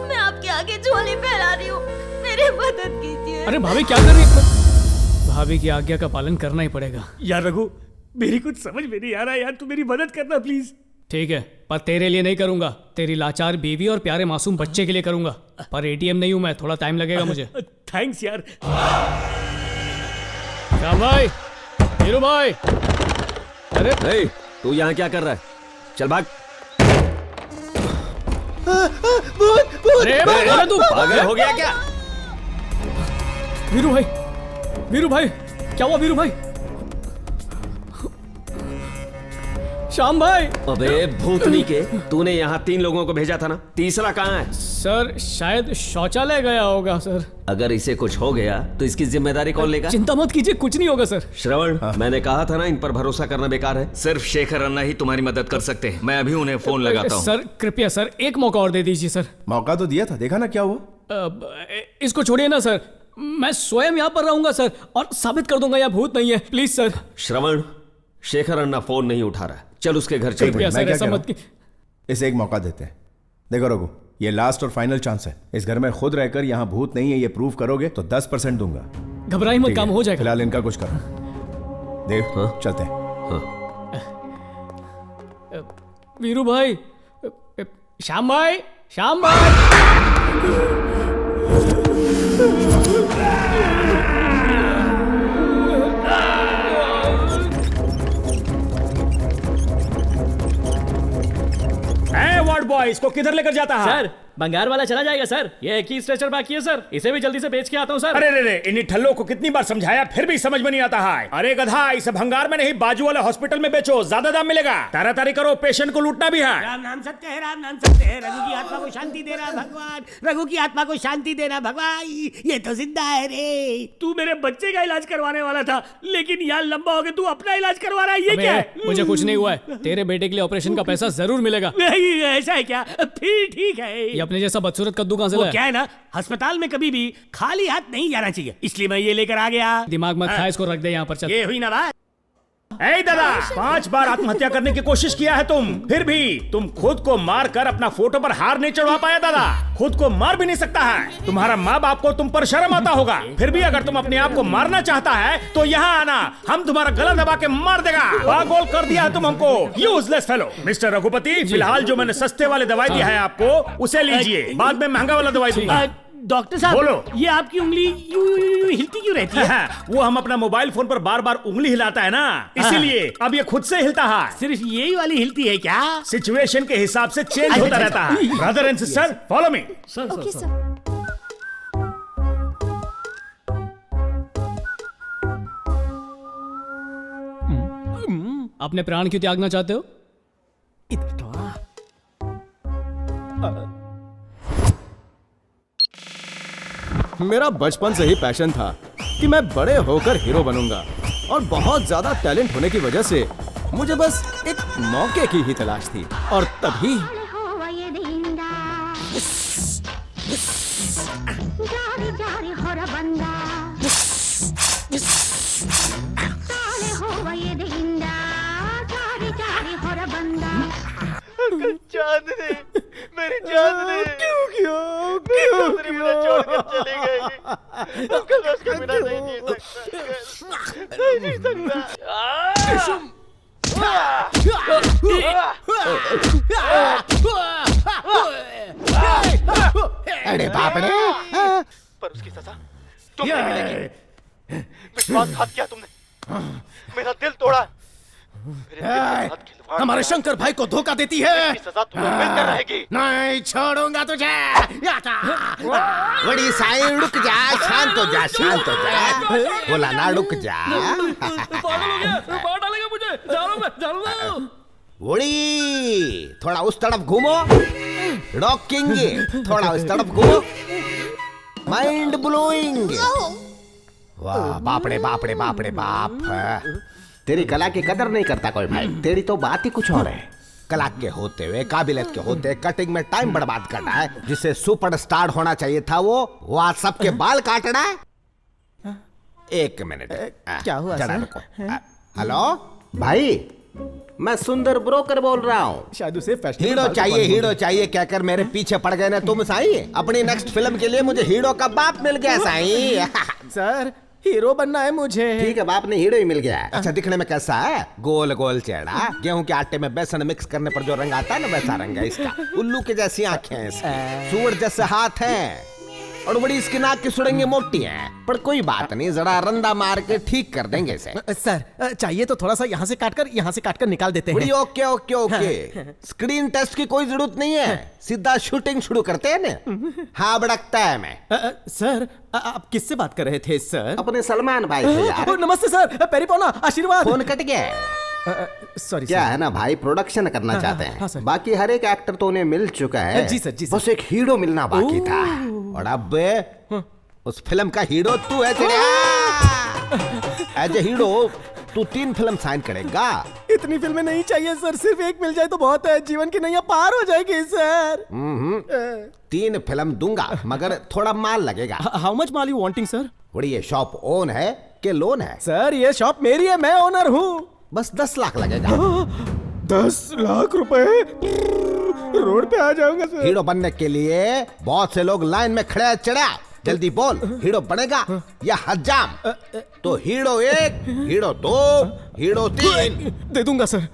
मैं आपके आगे झोली फैला रही हूँ, मेरी मदद कीजिए। अरे भाभी क्या कर रही है? भाभी की आज्ञा का पालन करना ही पड़ेगा। यार रघु, मेरी कुछ समझ में नहीं आ रहा यार, तू मेरी मदद करना प्लीज। ठीक है, पर तेरे लिए नहीं करूंगा, तेरी लाचार बीवी और प्यारे मासूम बच्चे के लिए करूंगा। पर एटीएम नहीं हूं मैं, थोड़ा टाइम लगेगा मुझे। थैंक्स यार। श्याम भाई, हीरू भाई। अरे नहीं, तू यहाँ क्या कर रहा है? चल भाग। अरे भाई, तू पागल हो गया क्या? वीरू भाई, वीरू भाई, क्या हुआ वीरू भाई? श्याम भाई। अबे भूतनी के, तूने यहाँ 3 लोगों को भेजा था ना, तीसरा कहाँ है? सर शायद शौचालय गया होगा सर। अगर इसे कुछ हो गया तो इसकी जिम्मेदारी कौन लेगा? चिंता मत कीजिए, कुछ नहीं होगा सर। श्रवण, मैंने कहा था ना, इन पर भरोसा करना बेकार है। सिर्फ शेखर अन्ना ही तुम्हारी मदद कर सकते हैं। मैं अभी उन्हें फोन लगाता हूँ। सर कृपया सर, एक मौका और दे दीजिए सर। मौका तो दिया था, देखा ना क्या हुआ? इसको छोड़िए ना सर, मैं स्वयं यहाँ पर रहूंगा सर और साबित कर दूंगा यहाँ भूत नहीं है। Please sir. Shravan, Shekhar Anna phone नहीं उठा रहा है, चल उसके घर चल। इसे एक मौका देते हैं। देखो रघु, ये लास्ट और फाइनल चांस है। इस घर में खुद रहकर यहाँ भूत नहीं है ये प्रूव करोगे तो 10% दूंगा। घबराई मत, काम हो जाएगा। फिलहाल इनका कुछ करो। देव, चलते हैं। वीरू भाई, श्याम भाई, श्याम भाई। वार्ड बॉय, इसको किधर लेकर जाता है? सर भंगार वाला चला जाएगा सर, ये एक ही स्ट्रेचर बाकी है सर, इसे भी जल्दी से बेच के आता हूँ सर। अरे रे रे, इन्हीं ठल्लों को कितनी बार समझाया फिर भी समझ में नहीं आता है। अरे गधा, इसे भंगार में नहीं बाजू वाले हॉस्पिटल में बेचो, ज्यादा दाम मिलेगा। तारी करो, पेशेंट को लूटना भी है। राम नाम सत्य है, राम नाम सत्य है। रघु की आत्मा को शांति देना भगवान, रघु की आत्मा को शांति देना भगवान। ये तो जिंदा है रे। तू मेरे बच्चे का इलाज करवाने वाला था, लेकिन यार लंबा हो गया, तू अपना इलाज करवा रहा है, ये क्या है? मुझे कुछ नहीं हुआ है, तेरे बेटे के लिए ऑपरेशन का पैसा जरूर मिलेगा। नहीं ऐसा है क्या? फिर ठीक है। ये अपने जैसा बदसूरत कद्दू कहां से लाया? क्या है ना, अस्पताल में कभी भी खाली हाथ नहीं जाना चाहिए, इसलिए मैं ये लेकर आ गया। दिमाग मत खा, इसको रख दे यहाँ पर। चल, ये हुई ना बात। ए दादा, 5 बार आत्महत्या करने की कोशिश किया है तुम, फिर भी तुम खुद को मार कर अपना फोटो पर हार नहीं चढ़वा पाया। दादा खुद को मार भी नहीं सकता है। तुम्हारा माँ बाप को तुम पर शर्म आता होगा, फिर भी अगर तुम अपने आप को मारना चाहता है तो यहाँ आना, हम तुम्हारा गला दबा के मार देगा। पागल कर दिया है तुम हमको, यूजलेस फेलो। मिस्टर रघुपति, फिलहाल जो मैंने सस्ते वाले दवाई दिया है आपको, उसे लीजिए, बाद में महंगा वाला दवाई दूंगा। डॉक्टर साहब बोलो, ये आपकी उंगली यूं हिलती क्यों रहती है? वो हम अपना मोबाइल फोन पर बार बार उंगली हिलाता है ना, इसीलिए अब ये खुद से हिलता है। सिर्फ यही वाली हिलती है क्या? सिचुएशन के हिसाब से चेंज होता रहता है। Brother and sister, follow me. अपने प्राण क्यों त्यागना चाहते हो? मेरा बचपन से ही पैशन था कि मैं बड़े होकर हीरो बनूंगा, और बहुत ज्यादा टैलेंट होने की वजह से मुझे बस एक मौके की ही तलाश थी। और तभी चांदनी, मेरी चांदनी, क्यों बिना छोड़कर चली गई? उसके बिना नहीं जी सकता। अरे बाप रे! पर उसकी सजा तुमने मिलेगी। विश्वासघात किया तुमने, मेरा दिल तोड़ा। हमारे शंकर भाई को धोखा देती है, सजा तुम्हें मिलकर रहेगी। नहीं छोड़ूंगा तुझे। बड़ी साई, रुक जा, शांत हो जा, शांत हो जा। बोला ना रुक जा। बड़ी थोड़ा उस तरफ घूमो, रॉकिंग, थोड़ा उस तरफ घूमो, माइंड ब्लोइंग। वाह, बाप रे बाप रे बाप रे बाप। तेरी कला की कदर नहीं करता कोई भाई, तेरी तो बात ही कुछ और है। कला के होते हुए, काबिलियत के होते कटिंग में टाइम बर्बाद करना है। जिसे सुपरस्टार होना चाहिए था वो आज सबके बाल काटना है। एक मिनट, क्या हुआ सर? हेलो भाई, मैं सुंदर ब्रोकर बोल रहा हूँ। शायद उसे हीरो चाहिए, हीरो चाहिए कहकर मेरे पीछे पड़ गए ना तुम साई। अपनी नेक्स्ट फिल्म के लिए मुझे हीरो का बाप मिल गया साई। सर, हीरो बनना है मुझे। ठीक है, बाप ने हीरो ही मिल गया। अच्छा, दिखने में कैसा है? गोल गोल चेहरा, गेहूं के आटे में बेसन मिक्स करने पर जो रंग आता है ना, वैसा रंग है इसका। उल्लू के जैसी आंखें हैं इसकी, सूअर जैसे हाथ हैं, और बड़ी इसकी नाक की सुड़ंगे मोटी हैं। पर कोई बात नहीं, जरा रंदा मार के ठीक कर देंगे इसे। सर, चाहिए तो थोड़ा सा यहाँ से काटकर निकाल देते हैं। Okay okay okay. Screen test की कोई जरूरत नहीं है, सीधा शूटिंग शुरू करते हैं ना। हाँ, बड़कता है मैं। सर, आप किससे बात कर रहे थे सर? अपने सलमान भाई से यार। नमस्ते सर, पेरीपोना, आशीर्वाद। फोन कट गया। सॉरी, क्या है ना भाई, प्रोडक्शन करना चाहते हैं। बाकी हर एक एक्टर तो उन्हें मिल चुका है। जी सर, जी सर। बस एक हीरो मिलना बाकी था, और अब उस फिल्म का हीरो तू है। एज ए हीरो तू 3 फिल्म साइन करेगा। इतनी फिल्में नहीं चाहिए सर, सिर्फ एक मिल जाए तो बहुत है। जीवन की नैया पार हो जाएगी सर। 3 फिल्म दूंगा, मगर थोड़ा माल लगेगा। How much mall you wanting sir? बड़ी, ये शॉप ओन है कि लोन है? सर, ये शॉप मेरी है, मैं ओनर हूँ। बस 10 लाख लगेगा। 10 लाख रुपए? रोड पे आ जाऊंगा सर। हीरो बनने के लिए बहुत से लोग लाइन में खड़े चढ़ा। जल्दी बोल, हीरो बनेगा या हजाम? तो हीरो 1, हीरो 2, हीरो 3 दे दूंगा सर।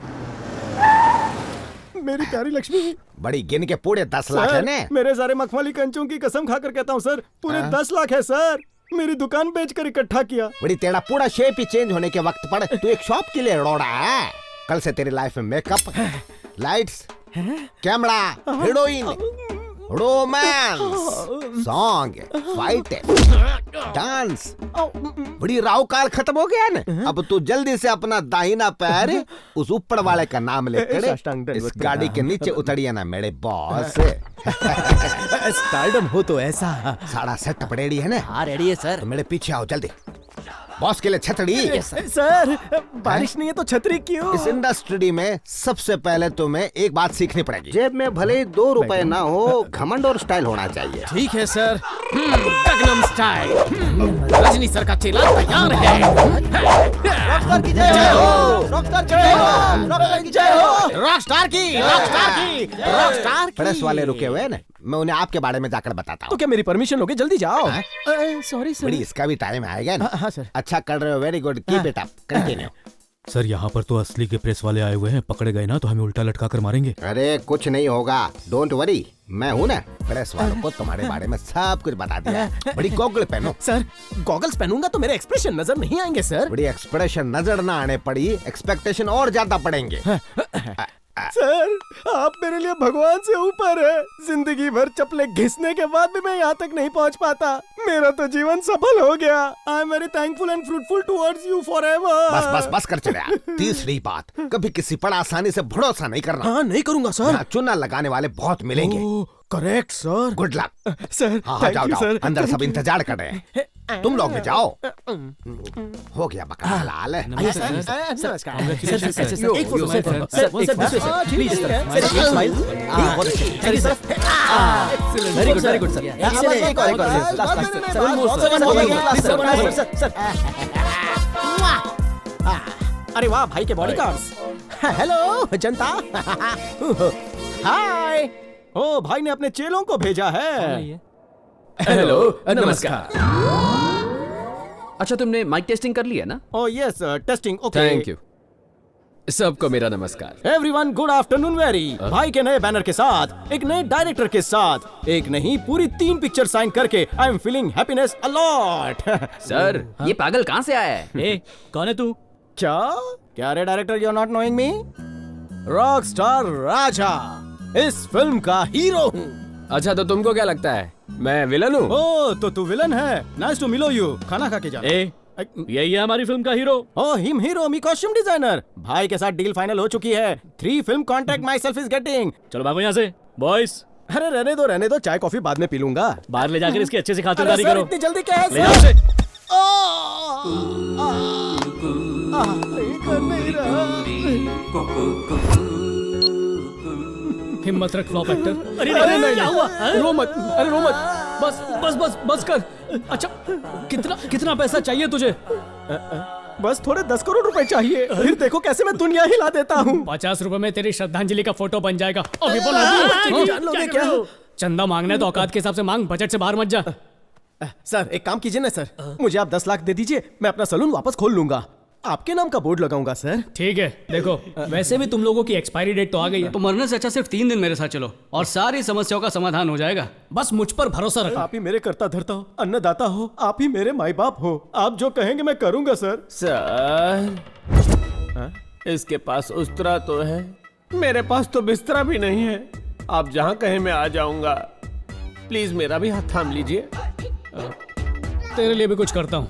मेरी प्यारी लक्ष्मी। बड़ी गिन के पूरे 10 लाख है ने? मेरे सारे मखमली कंचों की कसम खाकर कहता हूँ सर, पूरे 10 लाख है सर। मेरी दुकान बेचकर इकट्ठा किया। बड़ी, तेरा पूरा शेप ही चेंज होने के वक्त पर तू एक शॉप के लिए रोड़ा है। कल से तेरी लाइफ में makeup, lights, camera, heroine, romance, song, fight, dance, बड़ी राव काल खत्म हो गया ना। अब तू जल्दी से अपना दाहिना पैर उस ऊपर वाले का नाम लेकर इस गाड़ी के नीचे उतरिए ना मेरे बॉस। स्टारडम हो तो ऐसा। सारा सेटअप रेडी है ना? हाँ रेडी है सर। तो मेरे पीछे आओ जल्दी। बॉस के लिए छतरी। सर बारिश नहीं है तो छतरी क्यों? इस इंडस्ट्री में सबसे पहले तुम्हें एक बात सीखनी पड़ेगी। जेब में भले 2 रुपए ना हो, घमंड और स्टाइल होना चाहिए। ठीक है sir. Gangnam style. Rajni sir का चेला तैयार है। रॉकस्टार की जय हो, रॉकस्टार की जय हो, रॉकस्टार की जय हो, रॉकस्टार की, रॉकस्टार की, रॉकस्टार की। प्रेस वाले रुके हुए हैं ना, मैं उन्हें आपके बारे में जाकर बताता हूँ। तो क्या मेरी परमिशन होगी? जल्दी जाओ। Sorry sir. बड़ी इसका भी टाइम आएगा ना। हाँ सर। अच्छा कर रहे हो, very good, keep it up, continue. Sir यहाँ पर तो असली के प्रेस वाले आए हुए हैं, पकड़े गए ना तो हमें उल्टा लटका कर मारेंगे। अरे कुछ नहीं होगा, डोंट वरी, मैं हूँ ना। प्रेस वालों को तुम्हारे बारे में सब कुछ बता दिया। बड़ी गॉगल पहनो। सर गॉगल्स पहनूंगा तो मेरे एक्सप्रेशन नजर नहीं आएंगे सर। बड़ी एक्सप्रेशन नजर ना आने पड़ी, एक्सपेक्टेशन और ज्यादा पड़ेंगे। सर आप मेरे लिए भगवान से ऊपर है। जिंदगी भर चप्पलें घिसने के बाद भी मैं यहाँ तक नहीं पहुँच पाता। मेरा तो जीवन सफल हो गया। I am very thankful and fruitful towards you forever. बस बस बस कर चले। तीसरी बात, कभी किसी पर आसानी से भरोसा नहीं करना। हाँ नहीं करूंगा सर। चुना लगाने वाले बहुत मिलेंगे। Correct sir. Good luck sir. हाँ जाओ जाओ, अंदर सब इंतजार कर रहे हैं, तुम लोग भी जाओ। हो गया बकरा लाल। अरे वाह भाई के बॉडीगार्ड्स। हेलो जनता। हाय। ओ भाई ने अपने चेलों को भेजा है। हेलो नमस्कार। अच्छा तुमने माइक टेस्टिंग कर लिया ना? Oh yes testing. Okay thank you. सबको मेरा नमस्कार। Everyone good afternoon very. भाई के नए बैनर के साथ, एक नए डायरेक्टर के साथ, एक नहीं पूरी 3 पिक्चर साइन करके I am feeling happiness a lot. Sir ये पागल कहाँ से आया है? ए कौन है तू? क्या रे director, you are not knowing me? Rockstar Raja इस फिल्म का हीरो हूँ। अच्छा तो तुमको क्या लगता है मैं विलन हूँ? ओ तो तू विलन है। नाइस टू मिलो यू। खाना खा के जा। यही है हमारी फिल्म का हीरो। ओह हिम हीरो, मी कॉस्ट्यूम डिजाइनर। भाई के साथ डील फाइनल हो चुकी है। 3 film contract my self is getting. चलो भागो यहाँ से बॉयज। अरे रहने दो, चाय कॉफी बाद में पी लूंगा। बाहर ले जाकर इसकी अच्छे से खातिरदारी करो। इतनी जल्दी क्या है? ले जाओ से। हिम्मत रख फ्लॉप एक्टर। अरे नहीं क्या हुआ? रो मत, अरे रो मत। बस बस बस बस कर। अच्छा कितना पैसा चाहिए तुझे? बस थोड़े 10 करोड़ रुपए चाहिए, फिर देखो कैसे मैं दुनिया हिला देता हूँ। 50 रुपए में तेरी श्रद्धांजलि का फोटो बन जाएगा। अभी बोलो जान लोगे क्या? चंदा मांगना है तो औकात के हिसाब से मांग, बजट से बाहर मत जा। सर एक काम कीजिए ना सर, मुझे आप 10 लाख दे दीजिए, मैं अपना सलून वापस खोल लूंगा। आपके नाम का बोर्ड लगाऊंगा सर। ठीक है देखो, वैसे भी तुम लोगों की एक्सपायरी डेट तो आ गई है, तो मरने से अच्छा सिर्फ 3 दिन मेरे साथ चलो और सारी समस्याओं का समाधान हो जाएगा। बस मुझ पर भरोसा रखो। आप ही मेरे कर्ता धर्ता हो, अन्नदाता हो, आप ही मेरे माई बाप हो। आप जो कहेंगे मैं करूंगा सर। सर इसके पास उस्तरा तो है, मेरे पास तो बिस्तरा भी नहीं है। आप जहाँ कहें मैं आ जाऊंगा। प्लीज मेरा भी हाथ थाम लीजिए। तेरे लिए भी कुछ करता हूँ।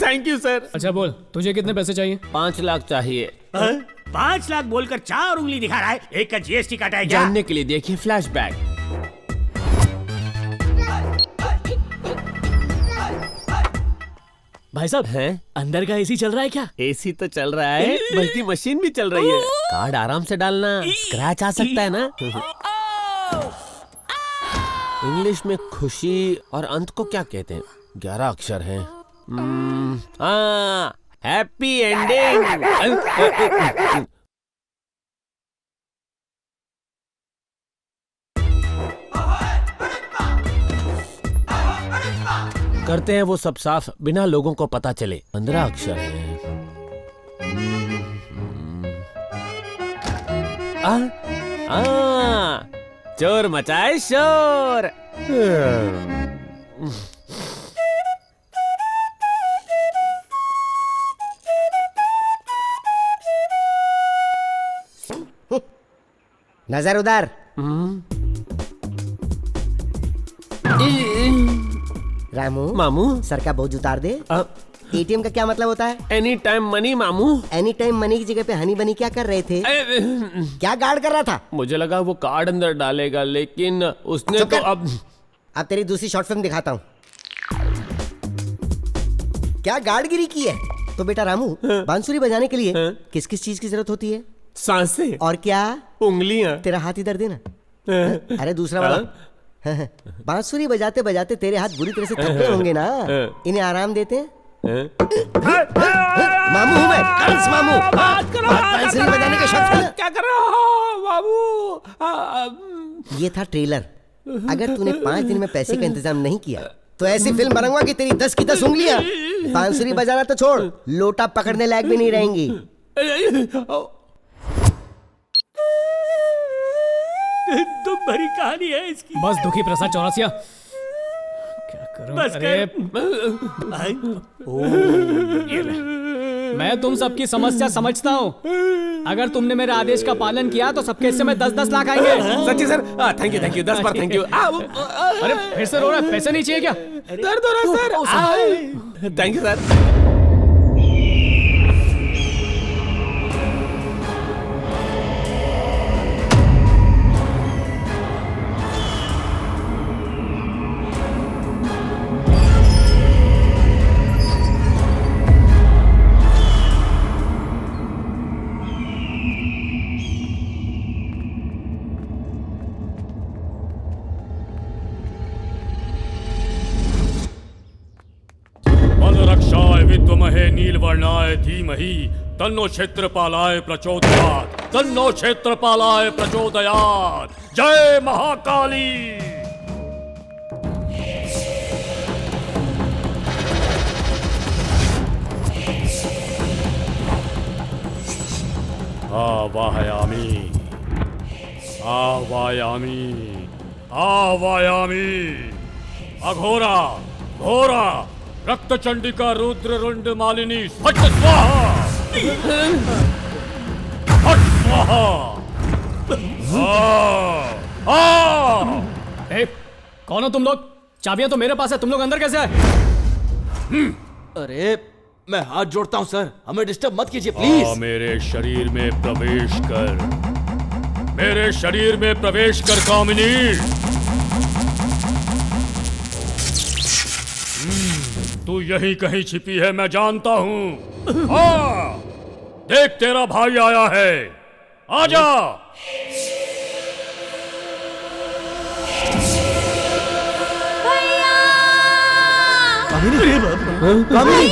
Thank you sir. अच्छा बोल, तुझे कितने पैसे चाहिए? 5 लाख चाहिए। 5 लाख बोलकर 4 उंगली दिखा रहा है। एक का जीएसटी काटा है क्या? जानने के लिए देखिए फ्लैशबैक। भाई साहब हैं अंदर का एसी चल रहा है क्या? एसी तो चल रहा है, बल्कि मशीन भी चल रही है। कार्ड आराम से डालना, स्क्रैच आ सकता है ना। इंग्लिश में खुशी और अंत को क्या कहते हैं? 11 अक्षर हैं। Happy ending. करते हैं वो सब साफ, बिना लोगों को पता चले। 15 अक्षर हैं। चोर मचाए शोर। नजर उधर। रामू मामू सर का बोझ उतार दे। एटीएम का क्या मतलब होता है? एनी टाइम मनी मामू। एनी टाइम मनी की जगह पे हनी बनी क्या कर रहे थे? क्या गार्ड कर रहा था? मुझे लगा वो कार्ड अंदर डालेगा, लेकिन उसने तो अब तेरी दूसरी शॉर्ट फिल्म दिखाता हूँ। क्या गार्डगिरी की है? तो बेटा रामू, बांसुरी बजाने के लिए किस किस चीज की जरूरत होती है? सांसें। और क्या? उंगलियां। तेरा हाथ इधर देना। अरे दूसरा वाला। बांसुरी बजाते बजाते तेरे हाथ बुरी तरह से थक गए होंगे ना, इन्हें आराम देते हैं। मामू हूँ मैं, कंस मामू। बांसुरी बजाने का शौक है ना? क्या कर रहा हो बाबू? ये था ट्रेलर। अगर तूने 5 दिन में पैसे का इंतजाम नहीं किया तो ऐसी फिल्म बनाऊंगा कि तेरी 10 की 10 उंगलियां बांसुरी बजाना तो छोड़, लोटा पकड़ने लायक भी नहीं रहेंगी। दुख भरी कहानी है इसकी। बस दुखी प्रसाद चौरसिया, क्या करूं? बस अरे ये ले। मैं तुम सबकी समस्या समझता हूँ। अगर तुमने मेरे आदेश का पालन किया तो सबके हिस्से में 10-10 लाख आएंगे। सच्ची sir? Thank you 10 bar thank you. अरे फिर से रो रहा है? पैसे नहीं चाहिए क्या? दर्द हो रहा है सर। Thank you sir. विद्महे नीलवर्णाय धीमहि तन्नो क्षेत्रपालाय प्रचोदयात्। तन्नो क्षेत्रपालाय प्रचोदयात्। जय महाकाली। आवाहयामि आवाहयामि आवाहयामि। अघोरा घोरा रक्त चंडिका रुद्र रुंड मालिनी फट स्वाहा। फट स्वाहा। कौन हो तुम लोग? चाबियां तो मेरे पास है, तुम लोग अंदर कैसे आए? अरे मैं हाथ जोड़ता हूं सर, हमें डिस्टर्ब मत कीजिए प्लीज। मेरे शरीर में प्रवेश कर, मेरे शरीर में प्रवेश कर कामिनी। तू यहीं कहीं छिपी है, मैं जानता हूं। हाँ, देख तेरा भाई आया है, आजा। कामिनी, कामिनी,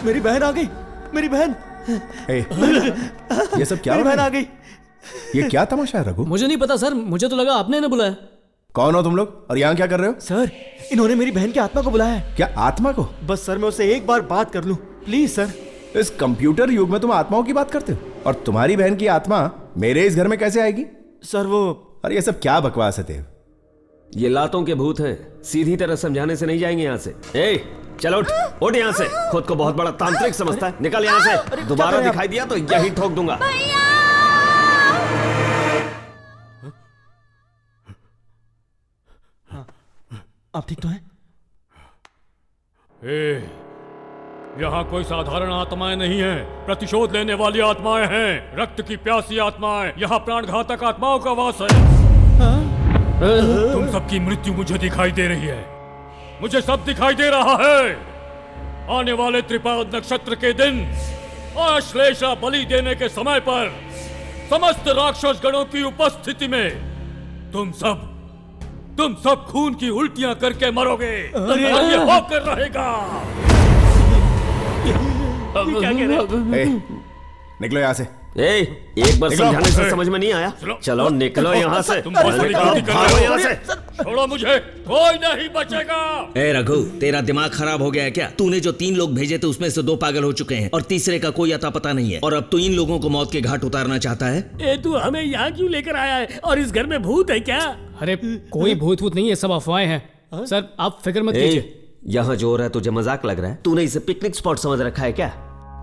मेरी बहन आ गई, मेरी बहन। ये सब क्या मेरी हो रहा बहन है? आ गई। ये क्या तमाशा है रघु? मुझे नहीं पता सर, मुझे तो लगा आपने ना बुलाया। कौन हो तुम लोग और यहाँ क्या कर रहे हो? सर, इन्होंने मेरी बहन की आत्मा को बुलाया है। क्या आत्मा को? बस सर मैं उससे एक बार बात कर लूं प्लीज सर। इस कंप्यूटर युग में तुम आत्माओं की बात करते हो? और तुम्हारी बहन की आत्मा मेरे इस घर में कैसे आएगी? सर वो, अरे ये सब क्या बकवास है देव? ये लातों के भूत हैं, सीधी तरह समझाने से नहीं जाएंगे यहाँ से। ए, चलो उठ यहाँ से। खुद को बहुत बड़ा तांत्रिक समझता है, निकल यहाँ से। दोबारा दिखाई दिया तो यही ठोक दूंगा। आप ठीक तो हैं? यहाँ कोई साधारण आत्माएं नहीं हैं, प्रतिशोध लेने वाली आत्माएं हैं, रक्त की प्यासी आत्माएं। यहाँ प्राणघातक आत्माओं का वास है। तुम सबकी मृत्यु मुझे दिखाई दे रही है, मुझे सब दिखाई दे रहा है। आने वाले त्रिपाद नक्षत्र के दिन आश्लेषा बलि देने के समय पर समस्त राक्षस गणों की उपस्थिति में तुम सब खून की उल्टियां करके मरोगे। और ये होकर रहेगा। क्या कह रहे? निकलो यहाँ से। एक बार समझाने से समझ में नहीं आया? चलो निकलो यहाँ से। तुम बहुत बड़ी गलती कर रहे हो यहाँ से। छोड़ो मुझे, कोई नहीं बचेगा। ए रघु, तेरा दिमाग खराब हो गया है क्या? तूने जो 3 लोग भेजे थे उसमें से 2 पागल हो चुके हैं और तीसरे का कोई अता पता नहीं है, और अब तू इन लोगों को मौत के घाट उतारना चाहता है? तू हमें यहाँ क्यों लेकर आया है? और इस घर में भूत है क्या? अरे कोई भूत नहीं, ये सब अफवाहें हैं। सर आप फिक्र मत कीजिए। यहाँ जो हो रहा है तुझे मजाक लग रहा है? तूने इसे पिकनिक स्पॉट समझ रखा है क्या?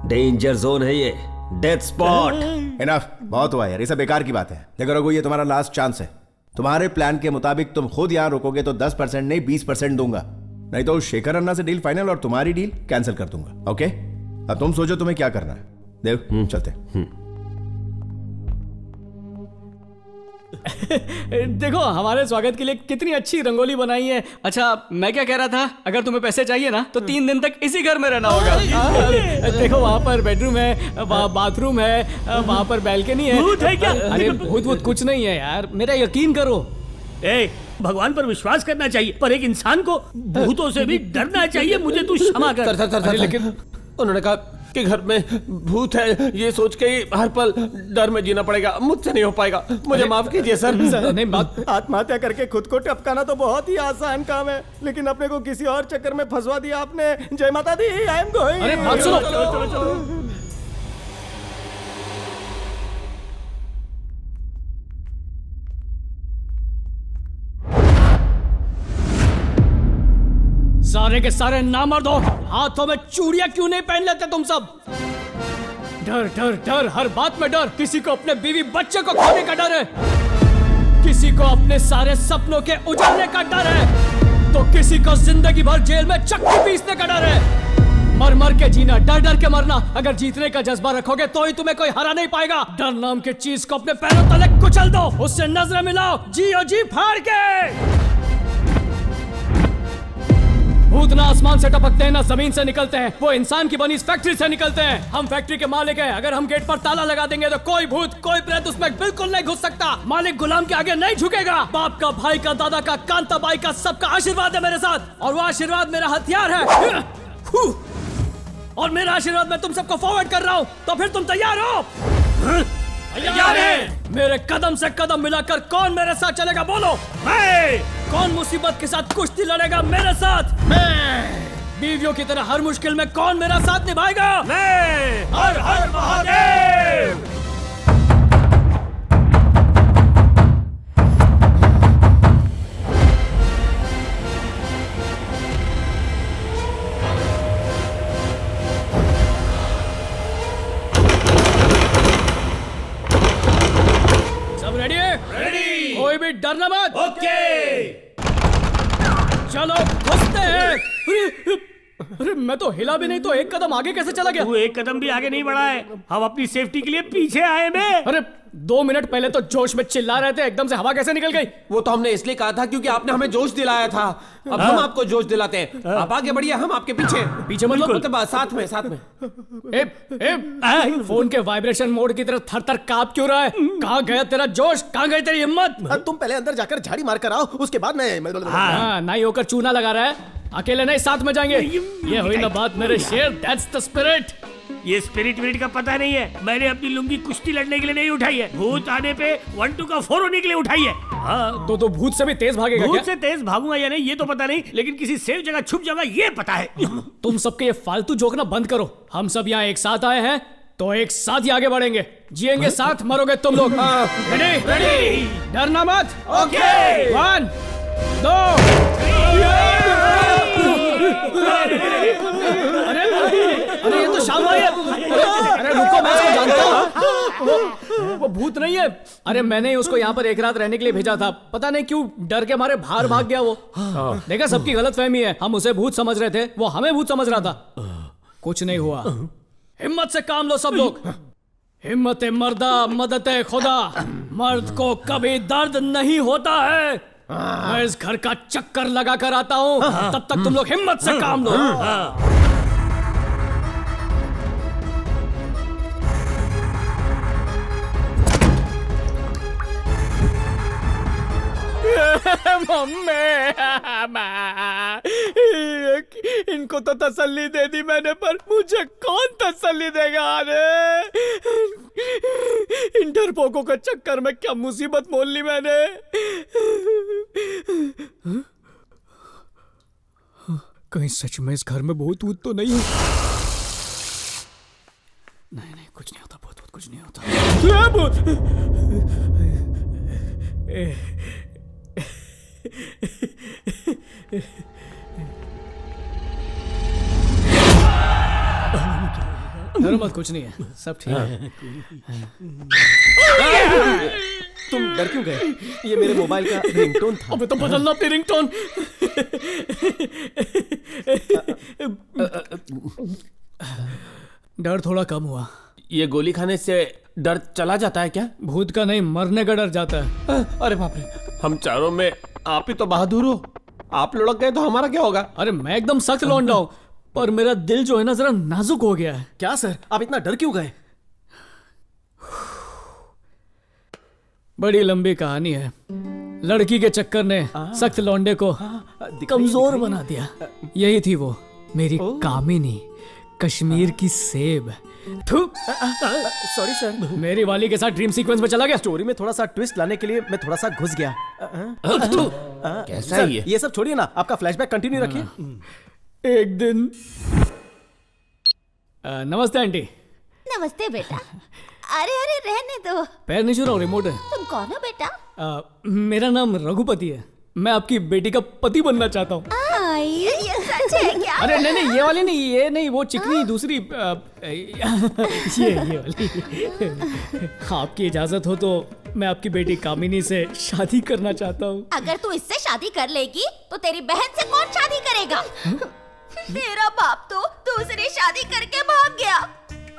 डेंजर जोन है ये, डेथ स्पॉट। इनफ, बहुत हुआ यार, ये सब बेकार की बात है। देखो रघु, ये तुम्हारा लास्ट चांस है। तुम्हारे प्लान के मुताबिक तुम खुद यहाँ रुकोगे तो 10% नहीं 20% दूंगा, नहीं तो उस शेखर अन्ना से डील फाइनल और तुम्हारी डील कैंसिल कर दूंगा। ओके, अब तुम सोचो तुम्हें क्या करना है। देव चलते। देखो हमारे स्वागत के लिए कितनी अच्छी रंगोली बनाई है। अच्छा मैं क्या कह रहा था, अगर तुम्हें पैसे चाहिए ना तो 3 दिन तक इसी घर में रहना होगा। देखो वहाँ पर बेडरूम है, वहाँ बाथरूम है, वहाँ पर बैल्कनी है। भूत है क्या? अरे भूत कुछ नहीं है यार, मेरा यकीन करो। भगवान पर विश्वास करना चाहिए, पर एक इंसान को भूतों से भी डरना चाहिए। मुझे तू क्षमा कर। लेकिन उन्होंने कहा कि घर में भूत है, ये सोच के ही हर पल डर में जीना पड़ेगा। मुझसे नहीं हो पाएगा, मुझे माफ कीजिए सर। नहीं बात, आत्महत्या करके खुद को टपकाना तो बहुत ही आसान काम है, लेकिन अपने को किसी और चक्कर में फंसवा दिया आपने। जय माता दी, आई एम गोइंग। अरे बात सुनो। सारे के सारे नामर्द हो, हाथों में चूड़ियां क्यों नहीं पहन लेते तुम सब? डर डर डर, हर बात में डर। किसी को अपने बीवी बच्चे को खोने का डर है, किसी को अपने सारे सपनों के उजड़ने का डर है, तो किसी को जिंदगी भर जेल में चक्की पीसने का डर है। मर मर के जीना, डर डर के मरना। अगर जीतने का जज्बा रखोगे तो ही तुम्हें कोई हरा नहीं पाएगा। डर नाम की चीज को अपने पैरों तले कुचल दो, उससे नजरें मिलाओ, जियो जी फाड़ के। भूत ना आसमान से टपकते हैं ना जमीन से निकलते हैं, वो इंसान की बनी इस फैक्ट्री से निकलते हैं। हम फैक्ट्री के मालिक हैं, अगर हम गेट पर ताला लगा देंगे तो कोई भूत कोई प्रेत उसमें बिल्कुल नहीं घुस सकता। मालिक गुलाम के आगे नहीं झुकेगा। बाप का, भाई का, दादा का, कांता बाई का, सबका आशीर्वाद है मेरे साथ, और वो आशीर्वाद मेरा हथियार है। और मेरा आशीर्वाद मैं तुम सबको फॉरवर्ड कर रहा हूँ, तो फिर तुम तैयार हो? तैयार है। मेरे कदम से कदम मिलाकर कौन मेरे साथ चलेगा बोलो? मैं। कौन मुसीबत के साथ कुश्ती लड़ेगा मेरे साथ? मैं। बीवियों की तरह हर मुश्किल में कौन मेरा साथ निभाएगा? मैं। हर हर महादेव। रेडी? कोई भी डरना मत। ओके चलो घुसते हैं। अरे मैं तो हिला भी नहीं तो एक कदम आगे कैसे चला गया? तू एक कदम भी आगे नहीं बढ़ा है, हम अपनी सेफ्टी के लिए पीछे आए में। अरे 2 मिनट पहले तो जोश में चिल्ला रहे थे, एकदम से हवा कैसे निकल गई? वो तो हमने इसलिए कहा था क्योंकि आपने हमें जोश दिलाया था। अब हम आपको जोश दिलाते हैं। आप आगे बढ़िए, हम आपके पीछे। पीछे मतलब साथ में साथ में। फोन के वाइब्रेशन मोड की तरह थर थर कांप क्यों रहा है? कहाँ गया तेरा जोश, कहाँ गई तेरी हिम्मत? तुम पहले अंदर जाकर झाड़ी मार कर आओ, उसके बाद मैं नाई होकर चूना लगा रहा है। अकेले नहीं, साथ में जाएंगे। ये हुई ना बात मेरे शेर, दैट्स द स्पिरिट। ये स्पिरिट का पता नहीं है। मैंने अपनी लुंगी कुश्ती लड़ने के लिए नहीं उठाई है, भूत आने पे 1-2 का 4 होने के लिए उठाई है। हाँ तो भूत से भी तेज भागेगा क्या? भूत से तेज भागूंगा या नहीं ये तो पता नहीं, लेकिन किसी सेफ जगह छुप जाऊंगा ये पता है। तुम सबके ये फालतू जोकना बंद करो। हम सब यहाँ एक साथ आए हैं तो एक साथ ही आगे बढ़ेंगे, जिएंगे साथ, मरोगे तुम लोग। रेडी? डरना मत। ओके 1 2 अरे ये तो शाम भाई है। अरे रुको, मैं इसको जानता हूँ, वो भूत नहीं है। अरे मैंने उसको यहाँ पर एक रात रहने के लिए भेजा था, पता नहीं क्यों डर के मारे बाहर भाग गया वो। देखा, सबकी गलतफहमी है, हम उसे भूत समझ रहे थे, वो हमें भूत समझ रहा था। कुछ नहीं हुआ। हिम्मत से काम लो सब लोग। हिम्मत मर्दा मदद खुदा। मर्द को कभी दर्द नहीं होता है। मैं इस घर का चक्कर लगा कर आता हूँ, तब तक तुम लोग हिम्मत से काम लो। इनको तो तसल्ली दे दी मैंने, पर मुझे कौन तसल्ली देगा? इन डरपोकों के चक्कर में क्या मुसीबत मोल ली मैंने। कहीं सच में इस घर में भूत वूत तो नहीं है? नहीं कुछ नहीं होता, भूत कुछ नहीं होता। डरो मत, कुछ नहीं है, सब ठीक है। तुम डर क्यों गए? ये मेरे मोबाइल का रिंगटोन था। अबे तो बदलना अपनी रिंगटोन। डर थोड़ा कम हुआ। ये गोली खाने से डर चला जाता है क्या? भूत का नहीं, मरने का डर जाता है। अरे बाप रे, हम चारों में आप ही तो बहादुर हो। आप लुढ़क गए तो हमारा क्या होगा? अरे मैं एकदम सख्त लौंडा हूं, पर मेरा दिल जो है ना जरा नाजुक हो गया है। क्या सर, आप इतना डर क्यों गए? बड़ी लंबी कहानी है। लड़की के चक्कर ने सख्त लौंडे को कमजोर बना दिया। यही थी वो, मेरी कामिनी, कश्मीर की सेब। सॉरी सर, मेरी वाली के साथ ड्रीम सीक्वेंस में चला गया। स्टोरी में थोड़ा सा ट्विस्ट लाने के लिए मैं थोड़ा सा घुस गया। कैसा है ये? ये सब छोड़िए ना, आपका फ्लैशबैक कंटिन्यू रखिए। एक दिन नमस्ते आंटी। नमस्ते बेटा। अरे अरे रहने दो। पैर नहीं छू रहा हूं, रिमोट है। तुम कौन हो बेटा? मेरा नाम रघुपति है। मैं आपकी बेटी का पति बनना चाहता हूँ। ये सच है क्या? अरे नहीं, ये वाली नहीं, ये नहीं, वो चिकनी दूसरी। ये वाली। आपकी इजाजत हो तो मैं आपकी बेटी कामिनी से शादी करना चाहता हूँ। अगर तू इससे शादी कर लेगी तो तेरी बहन से कौन शादी करेगा? तेरा बाप तो दूसरी शादी करके भाग गया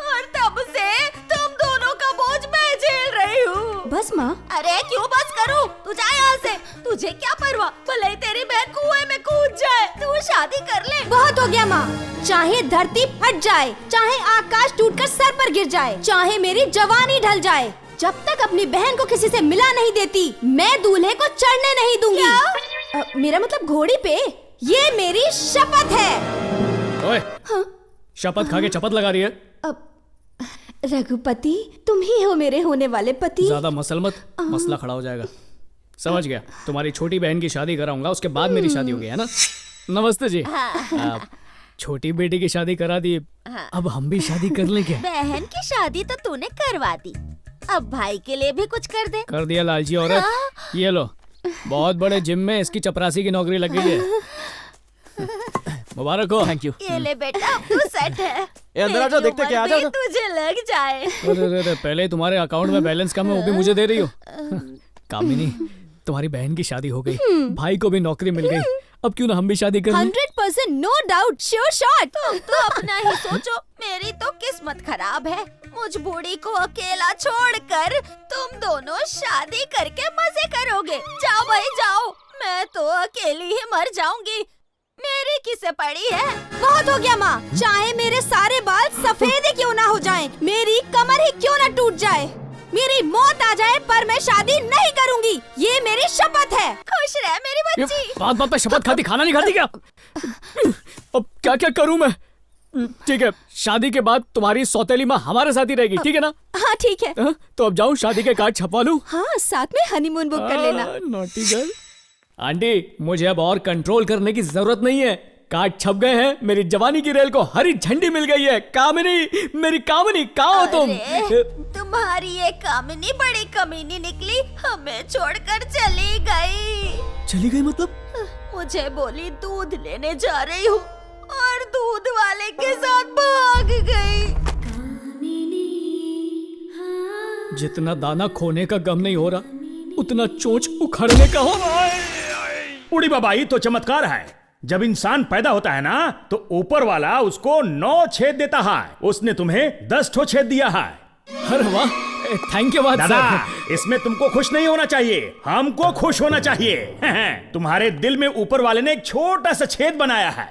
और तब से तुम दोनों का बोझ मैं झेल रही हूँ। बस माँ। अरे क्यों बस करूँ? तू जा यहाँ से। तुझे क्या परवाह, भले ही तेरी बहन कुएं में कूद जाए, तू शादी कर ले। बहुत हो गया माँ। चाहे धरती फट जाए, चाहे आकाश टूटकर सर पर गिर जाए, चाहे मेरी जवानी ढल जाए, जब तक अपनी बहन को किसी से मिला नहीं देती, मैं दूल्हे को चढ़ने नहीं दूंगी। मेरा मतलब घोड़ी पे। ये मेरी शपथ है। ओए, शपथ खा के चपत लगा रही है। रघुपति, तुम ही हो मेरे होने वाले पति। ज्यादा मसल मत, मसला खड़ा हो जाएगा। समझ गया, तुम्हारी छोटी बहन की शादी कराऊंगा, उसके बाद मेरी शादी होगी, है ना? नमस्ते जी। छोटी बेटी की शादी करा दी, अब हम भी शादी कर लें क्या? बहन की शादी तो तूने करवा दी, अब भाई के लिए भी कुछ कर दे। कर दिया लालची औरत। ये लो, बहुत बड़े जिम में इसकी चपरासी की नौकरी लग गई है। मुबारक हो। Thank you. ये ले बेटा, अब तू सेट है। अंदर आ जाओ, देखते क्या आ जाओ। तुझे लग जाए। अरे पहले तुम्हारे अकाउंट में बैलेंस कम है, वो भी मुझे दे रही हो। कामिनी, तुम्हारी बहन की शादी हो गई, भाई को भी नौकरी मिल गई, अब क्यों ना हम भी शादी करें? 100% नो डाउट, श्योर शॉट। तुम तो अपना ही सोचो, मेरी तो किस्मत खराब है। मुझ बूढ़ी को अकेला छोड़कर तुम दोनों शादी करके मजे करोगे। जाओ भाई जाओ, मैं तो अकेली ही मर जाऊंगी। मेरी किसे पड़ी है? बहुत हो गया माँ। चाहे मेरे सारे बाल सफेद ही क्यों ना हो जाएं, मेरी कमर ही क्यों ना टूट जाए, मेरी मौत आ जाए, पर मैं शादी नहीं करूंगी। ये मेरी शपथ है। खुश रह मेरी बच्ची। बात बात पे शपथ खाती, खाना नहीं खाती क्या? अब क्या क्या करूं मैं? ठीक है, शादी के बाद तुम्हारी सौतेली माँ हमारे साथ ही रहेगी, ठीक है ना? हाँ ठीक है। तो अब जाऊं शादी के कार्ड छपवा लूं? हाँ, साथ में हनीमून बुक कर लेना। Naughty girl. आंटी, मुझे अब और कंट्रोल करने की जरूरत नहीं है। कार्ड छप गए हैं, मेरी जवानी की रेल को हरी झंडी मिल गई है। कामिनी, मेरी कामिनी, कहाँ हो तुम? तुम्हारी ये कामिनी बड़ी कमीनी निकली, हमें छोड़कर चली गई। चली गई मतलब? मुझे बोली दूध लेने जा रही हूँ और दूध वाले के साथ भाग गई। जितना दाना खोने का गम नहीं हो रहा, उतना चोंच उखड़ने का हो रहा है। उड़ी बाबा, ये तो चमत्कार है। जब इंसान पैदा होता है ना, तो ऊपर वाला उसको 9 छेद देता है। उसने तुम्हें 10 ठो छेद दिया है। अरे वाह, थैंक यू दादा। इसमें तुमको खुश नहीं होना चाहिए, हमको खुश होना चाहिए। तुम्हारे दिल में ऊपर वाले ने एक छोटा सा छेद बनाया है।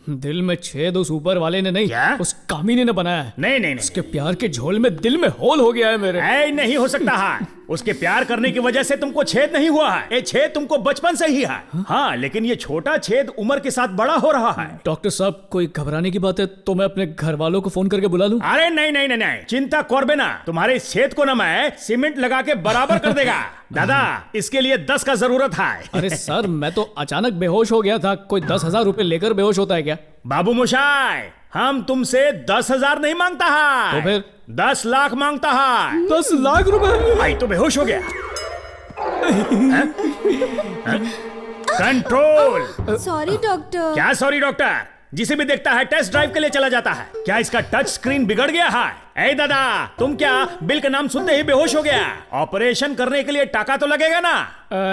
दिल में छेद उस ऊपर वाले ने नहीं, उस कामिनी ने बनाया है। नहीं, उसके प्यार के झोल में दिल में होल हो गया है मेरे। नहीं हो सकता है। उसके प्यार करने की वजह से तुमको छेद नहीं हुआ है, ये छेद तुमको बचपन से ही है। हाँ, लेकिन ये छोटा छेद उम्र के साथ बड़ा हो रहा है। डॉक्टर साहब, कोई घबराने की बात है तो मैं अपने घर वालों को फोन करके बुला लूं? अरे नहीं, चिंता करबे ना। तुम्हारे इस छेद को ना मैं सीमेंट लगा के बराबर कर देगा। दादा, इसके लिए 10 का जरूरत है। अरे सर, मैं तो अचानक बेहोश हो गया था। कोई 10,000 रुपए लेकर बेहोश होता है क्या? बाबू मोशाय, हम तुमसे 10,000 नहीं मांगता है, तो फिर 10 लाख मांगता है। 10 लाख रुपए? भाई तो बेहोश हो गया। कंट्रोल। Sorry doctor. क्या सॉरी डॉक्टर? जिसे भी देखता है टेस्ट ड्राइव के लिए चला जाता है। क्या इसका टच स्क्रीन बिगड़ गया है? ए दादा, तुम क्या बिल का नाम सुनते ही बेहोश हो गया? ऑपरेशन करने के लिए टाका तो लगेगा ना?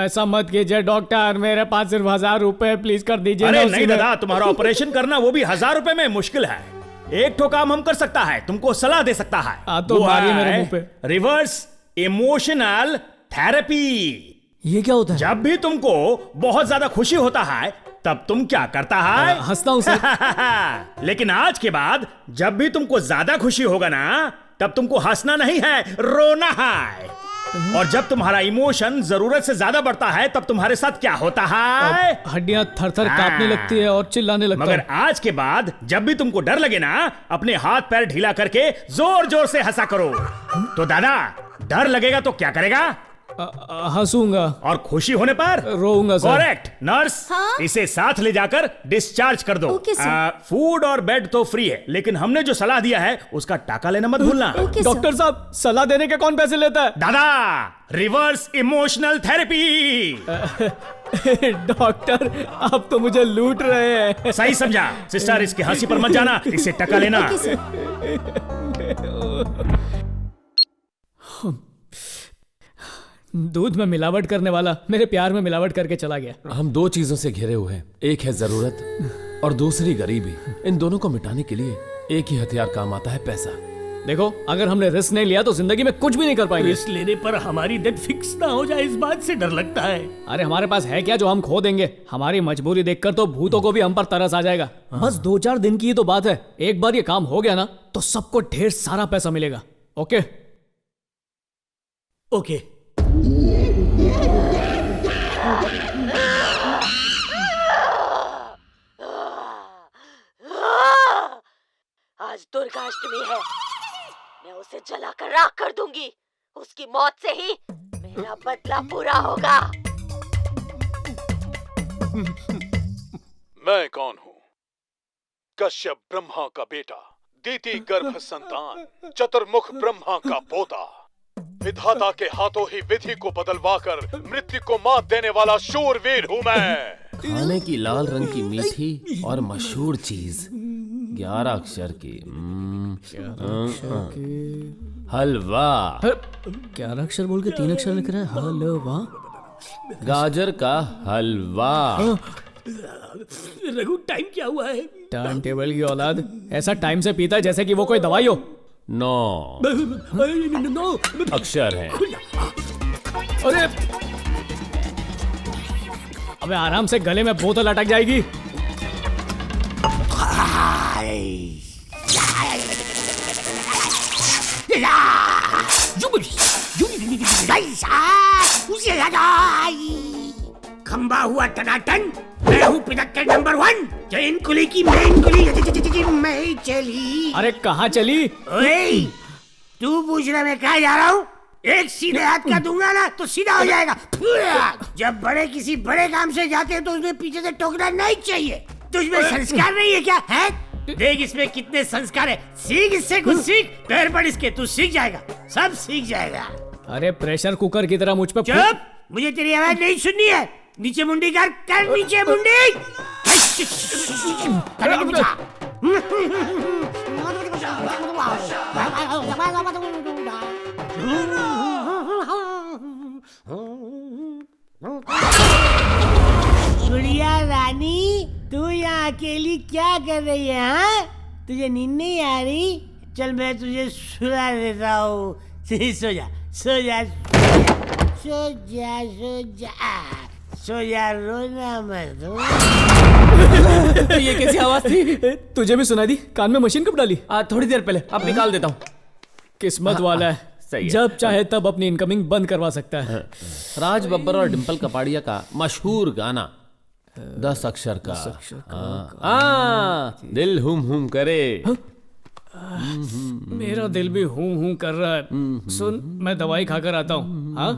ऐसा मत कीजिए डॉक्टर, मेरे पास सिर्फ 1000 रुपए प्लीज कर दीजिए। अरे नहीं दादा, तुम्हारा ऑपरेशन करना वो भी 1000 रुपए में मुश्किल है। एक ठो काम हम कर सकता है, तुमको सलाह दे सकता है। तो मारिए मेरे मुंह पे। Reverse emotional therapy. ये क्या होता है? जब भी तुमको बहुत ज्यादा खुशी होता है तब तुम क्या करता है? हंसता हूं सर। लेकिन आज के बाद जब भी तुमको ज्यादा खुशी होगा ना, तब तुमको हंसना नहीं है, रोना है। और जब तुम्हारा इमोशन जरूरत से ज्यादा बढ़ता है तब तुम्हारे साथ क्या होता है? हड्डियां थर-थर कांपने लगती है और चिल्लाने लगता है। मगर आज के बाद जब भी तुमको डर लगे ना, अपने हाथ पैर ढीला करके जोर जोर से हंसा करो। तो दादा, डर लगेगा तो क्या करेगा? हंसूंगा। और खुशी होने पर रोऊंगा सर। करेक्ट। नर्स, इसे साथ ले जाकर डिस्चार्ज कर दो। फूड और बेड तो फ्री है, लेकिन हमने जो सलाह दिया है उसका टाका लेना मत भूलना। डॉक्टर साहब, सलाह देने के कौन पैसे लेता है? दादा, रिवर्स इमोशनल थेरेपी। डॉक्टर, आप तो मुझे लूट रहे हैं। सही समझा। सिस्टर, इसकी हंसी पर मत जाना, इससे टका लेना। दूध में मिलावट करने वाला मेरे प्यार में मिलावट करके चला गया। हम दो चीजों से घिरे हुए हैं, एक है जरूरत और दूसरी गरीबी। इन दोनों को मिटाने के लिए एक ही हथियार काम आता है, पैसा। देखो, अगर हमने रिस्क नहीं लिया तो जिंदगी में कुछ भी नहीं कर पाएंगे। रिस्क लेने पर हमारी डेथ फिक्स ना हो जाए, इस बात से डर लगता है। अरे हमारे पास है क्या जो हम खो देंगे? हमारी मजबूरी देखकर तो भूतों को भी हम पर तरस आ जाएगा। बस 2-4 दिन की ही तो बात है। एक बार ये काम हो गया ना तो सबको ढेर सारा पैसा मिलेगा। Okay okay. आज दुर्गाष्टमी है, मैं उसे जलाकर राख कर दूंगी। उसकी मौत से ही मेरा बदला पूरा होगा। मैं कौन हूँ? कश्यप ब्रह्मा का बेटा, दीति गर्भ संतान, चतुर्मुख ब्रह्मा का पोता। विधाता के हाथों ही विधि को बदलवाकर मृत्यु को मात देने वाला शूरवीर हूँ मैं। खाने की लाल रंग की मीठी और मशहूर चीज, 11 अक्षर की हलवा। 11 अक्षर बोल के 3 अक्षर लिख रहा है। हलवा, गाजर का हलवा। रघु, टाइम क्या हुआ है? टर्न टेबल की औलाद ऐसा टाइम से पीता है जैसे कि वो कोई दवाई हो। 9 अक्षर है। अरे अबे आराम से, गले में बोतल अटक जाएगी। खंबा हुआ टनाटन, मैं हूँ पिनक्कड़ नंबर 1। जैन कुली की मेन कुली मैं चली। अरे कहाँ चली? ओए, तू पूछ रहा मैं कहाँ जा रहा हूँ? एक सीधे हाथ का दूंगा ना तो सीधा हो जाएगा। जब बड़े किसी बड़े काम से जाते हैं तो उसमें पीछे से टोकना नहीं चाहिए। तुझमें संस्कार नहीं है क्या? है? देख इसमें कितने संस्कार है। सीख इससे कुछ सीख। पैर पड़ इसके, तू सीख जाएगा, सब सीख जाएगा। अरे प्रेशर कुकर की तरह मुझ पे चुप, मुझे तेरी आवाज नहीं सुननी है। नीचे मुंडी कर नीचे मुंडी। गुड़िया रानी, तू यहाँ अकेली क्या कर रही है? हाँ, तुझे नींद नहीं आ रही? चल मैं तुझे सुला देता हूँ। सो जा सो जा सो जा सो जा सो जा, रोना मत। ये कैसी आवाज थी? तुझे भी सुना दी? कान में मशीन कब डाली? थोड़ी देर पहले। अब निकाल देता हूँ। किस्मत वाला है, सही है। जब चाहे तब अपनी इनकमिंग बंद करवा सकता है। राज बब्बर और डिम्पल कपाड़िया का मशहूर गाना 10 अक्षर का। दिल हुम करे। मेरा दिल भी हूं कर रहा है। सुन, मैं दवाई खाकर आता हूँ। हाँ,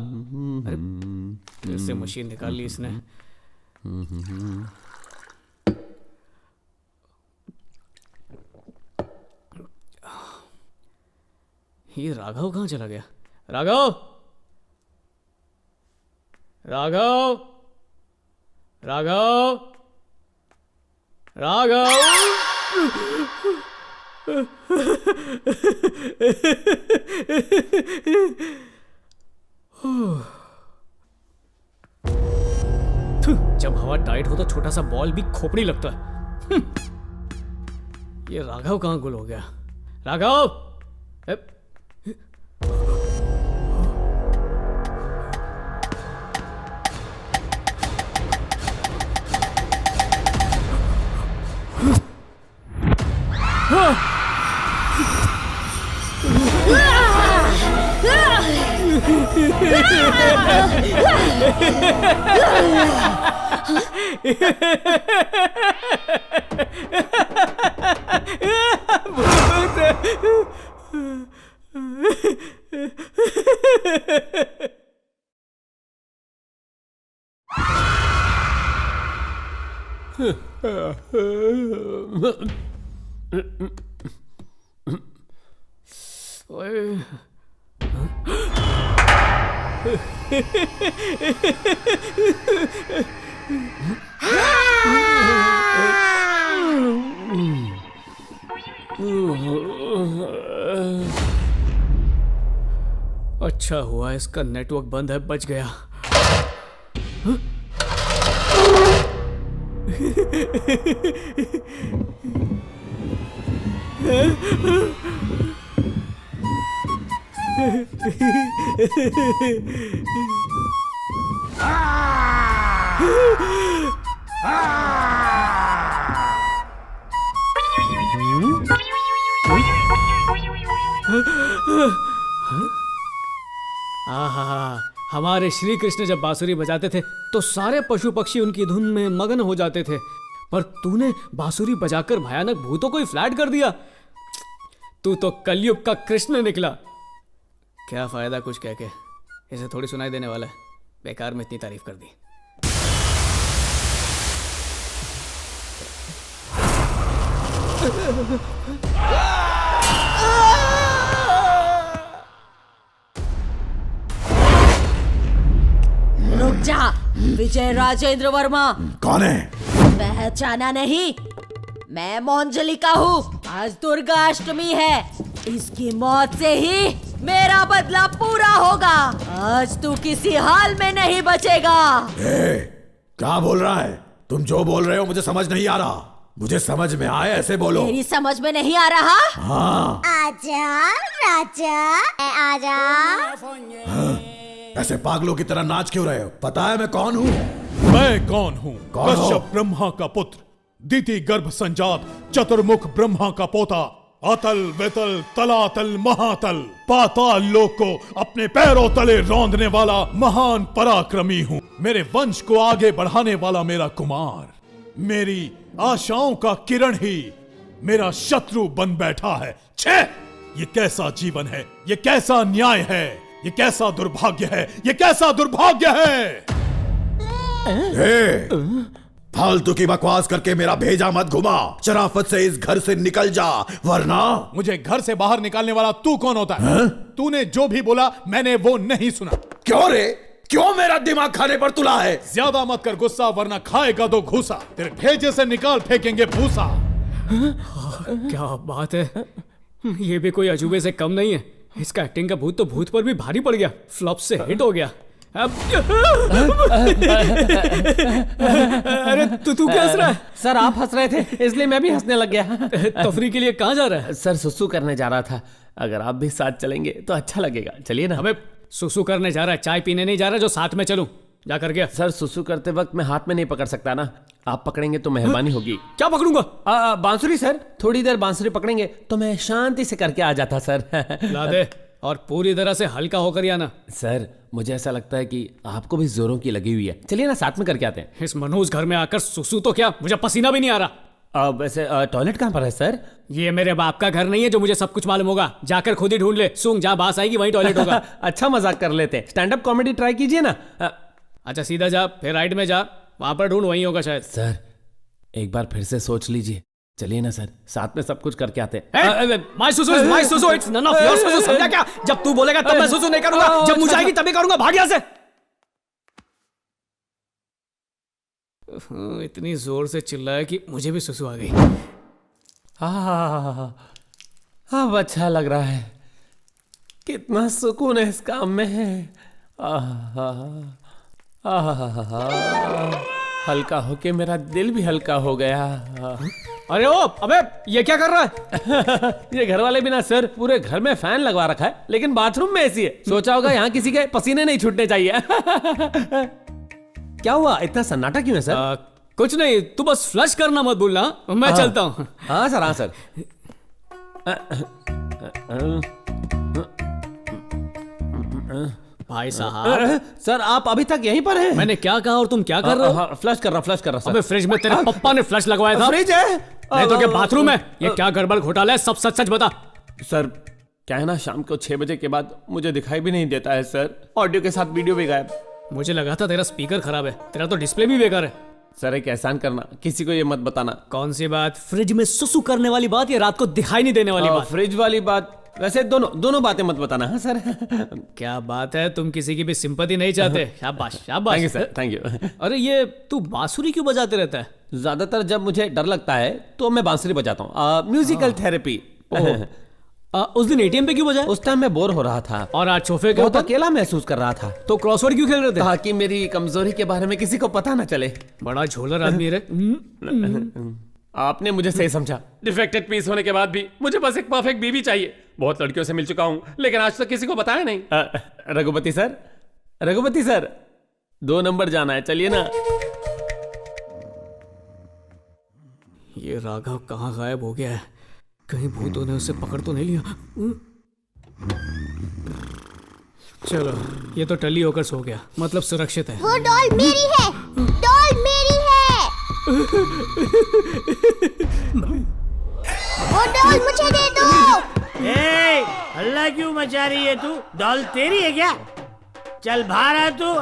इससे मशीन निकाल ली इसने। ये राघव कहाँ चला गया? राघव, राघव, राघव, राघव। जब हवा टाइट हो तो छोटा सा बॉल भी खोपड़ी लगता है। ये राघव कहाँ गुल हो गया? राघव! अच्छा हुआ इसका नेटवर्क बंद है, बच गया। आहा, हमारे श्री कृष्ण जब बांसुरी बजाते थे तो सारे पशु पक्षी उनकी धुन में मगन हो जाते थे, पर तूने बांसुरी बजाकर भयानक भूतों को ही फ्लैट कर दिया। तू तो कलयुग का कृष्ण निकला। क्या फायदा कुछ कह के, इसे थोड़ी सुनाई देने वाला है। बेकार में इतनी तारीफ कर दी। रुक जा, विजय राजेंद्र वर्मा। कौन है? पहचाना नहीं? मैं मोंजलिका हूँ। आज दुर्गा अष्टमी है, इसकी मौत से ही मेरा बदला पूरा होगा। आज तू किसी हाल में नहीं बचेगा। क्या बोल रहा है? तुम जो बोल रहे हो मुझे समझ नहीं आ रहा। मुझे समझ में आए ऐसे बोलो। तेरी समझ में नहीं आ रहा? हाँ। आजा राजा, आजा। हाँ। ऐसे पागलों की तरह नाच क्यों रहे हो? पता है मैं कौन हूँ? मैं कौन हूँ? कश्यप ब्रह्मा का पुत्र, दिति गर्भ संजात, चतुर्मुख ब्रह्मा का पोता, अतल वितल तलातल महातल, पाताल लोक को अपने पैरों तले रौंदने वाला महान पराक्रमी हूँ। मेरे वंश को आगे बढ़ाने वाला मेरा कुमार, मेरी आशाओं का किरण ही मेरा शत्रु बन बैठा है। छे! ये कैसा जीवन है? ये कैसा न्याय है? ये कैसा दुर्भाग्य है? ये कैसा दुर्भाग्य है? फालतू की बकवास करके मेरा भेजा मत घुमा। शराफत से इस घर से निकल जा, वरना। मुझे घर से बाहर निकालने वाला तू कौन होता है? तूने जो भी बोला मैंने वो नहीं सुना। क्यों रे? क्यों मेरा दिमाग खाने पर तुला है? ज्यादा मत कर गुस्सा, वरना खाएगा तो घूसा। तेरे भेजे से निकाल फेंकेंगे भूसा। क्या बात है, ये भी कोई अजूबे से कम नहीं है। इसका एक्टिंग का भूत तो भूत पर भी भारी पड़ गया, फ्लॉप से हिट हो गया। अरे तू क्या हंस रहा है? सर आप हंस रहे थे इसलिए मैं भी हंसने लग गया। तफरी के लिए कहाँ जा रहा है? सर सुसु करने जा रहा था। अगर आप भी साथ चलेंगे तो अच्छा लगेगा। चलिए ना। अबे सुसु करने जा रहा है, चाय पीने नहीं जा रहा जो साथ में चलूं? जा कर गया। सर सुसु करते वक्त मैं हाथ में नहीं पकड़ सकता ना, आप पकड़ेंगे तो मेहरबानी होगी। क्या पकड़ूंगा? बांसुरी सर, थोड़ी देर बांसुरी पकड़ेंगे तो मैं शांति से करके आ जाता सर। ला दे, और पूरी तरह से हल्का होकर ही आना। सर मुझे ऐसा लगता है कि आपको भी जोरों की लगी हुई है। चलिए ना साथ में करके आते हैं। इस मनोज घर में आकर सुसु तो क्या, मुझे पसीना भी नहीं आ रहा। वैसे टॉयलेट कहाँ पर है सर? ये मेरे बाप का घर नहीं है जो मुझे सब कुछ मालूम होगा। जाकर खुद ही ढूंढ ले। सूंघ जहाँ बास आएगी वहीं टॉयलेट होगा। अच्छा मजाक कर लेते, स्टैंड अप कॉमेडी ट्राई कीजिए ना। अच्छा सीधा जा, फिर राइट में जा, वहां पर ढूंढ, वहीं होगा शायद। सर एक बार फिर से सोच लीजिए। चलिए ना सर, साथ में सब कुछ करके आते हैं। माय सुसु इट्स नन ऑफ योर सुसु, समझा क्या? जब तू बोलेगा तब मैं सुसु नहीं करूंगा, जब मुझे आएगी तभी करूंगा। भाग यहाँ से। इतनी जोर से चिल्लाया कि मुझे भी सुसु आ गई। अब अच्छा लग रहा है, कितना सुकून है इस काम में है। हल्का होके मेरा दिल भी हल्का हो गया। अरे ओ, अबे ये क्या कर रहा है? ये घर वाले बिना सर पूरे घर में फैन लगवा रखा है, लेकिन बाथरूम में एसी है। सोचा होगा यहाँ किसी के पसीने नहीं छूटने चाहिए। क्या हुआ, इतना सन्नाटा क्यों है सर? कुछ नहीं, तू बस फ्लश करना मत भूलना, मैं चलता हूँ। हाँ सर, हाँ सर। भाई साहब, सर आप अभी तक यहीं पर हैं? मैंने क्या कहा और तुम क्या कर रहे हो? फ्लश कर रहा सर। अबे फ्रिज में तेरे पप्पा ने फ्लश लगवाया था। फ्रिज है? नहीं तो क्या बाथरूम है? ये क्या गड़बड़ घोटाला है? सब सच सच बता। सर क्या है ना, शाम को 6 बजे के बाद मुझे दिखाई भी नहीं देता है सर, ऑडियो के साथ वीडियो भी गायब। मुझे लगा था तेरा स्पीकर खराब है, तेरा तो डिस्प्ले भी बेकार है। सर एक एहसान करना, किसी को ये मत बताना। कौन सी बात? फ्रिज में सुसु करने वाली बात या रात को दिखाई नहीं देने वाली बात? फ्रिज वाली बात, वैसे दोनों बातें मत बताना। हाँ सर। क्या बात है, तुम किसी की भी सिंपैथी नहीं चाहते। शाबाश शाबाश। Thank you sir, thank you. अरे ये तू बांसुरी क्यों बजाते रहता है? ज्यादातर जब मुझे डर लगता है तो मैं बांसुरी बजाता हूँ, म्यूजिकल थेरेपी। उस दिन एटीएम पे क्यों बजाया? उस टाइम मैं बोर हो रहा था। और आज सोफे के ऊपर अकेला महसूस कर रहा था। तो क्रॉसवर्ड क्यों खेल रहे थे? ताकि मेरी कमजोरी के बारे में किसी को पता ना चले। बड़ा झोलर आदमी रे। आपने मुझे सही समझा। डिफेक्टेड पीस होने के बाद भी मुझे बस एक परफेक्ट बीवी चाहिए। बहुत लड़कियों से मिल चुका हूँ, लेकिन आज तक किसी को बताया नहीं। रघुपति सर 2 नंबर जाना है, चलिए ना। ये राघव कहाँ गायब हो गया है? कहीं भूतों ने उसे पकड़ तो नहीं लिया? चलो, ये तो टली होकर सो गया, मतलब सुरक्षित है। वो डॉल मेरी है, डॉल मेरी है। वो डॉल मुझे दे दो। हल्ला क्यों मचा रही है तू? डॉल तेरी है क्या? चल बाहर आ तू,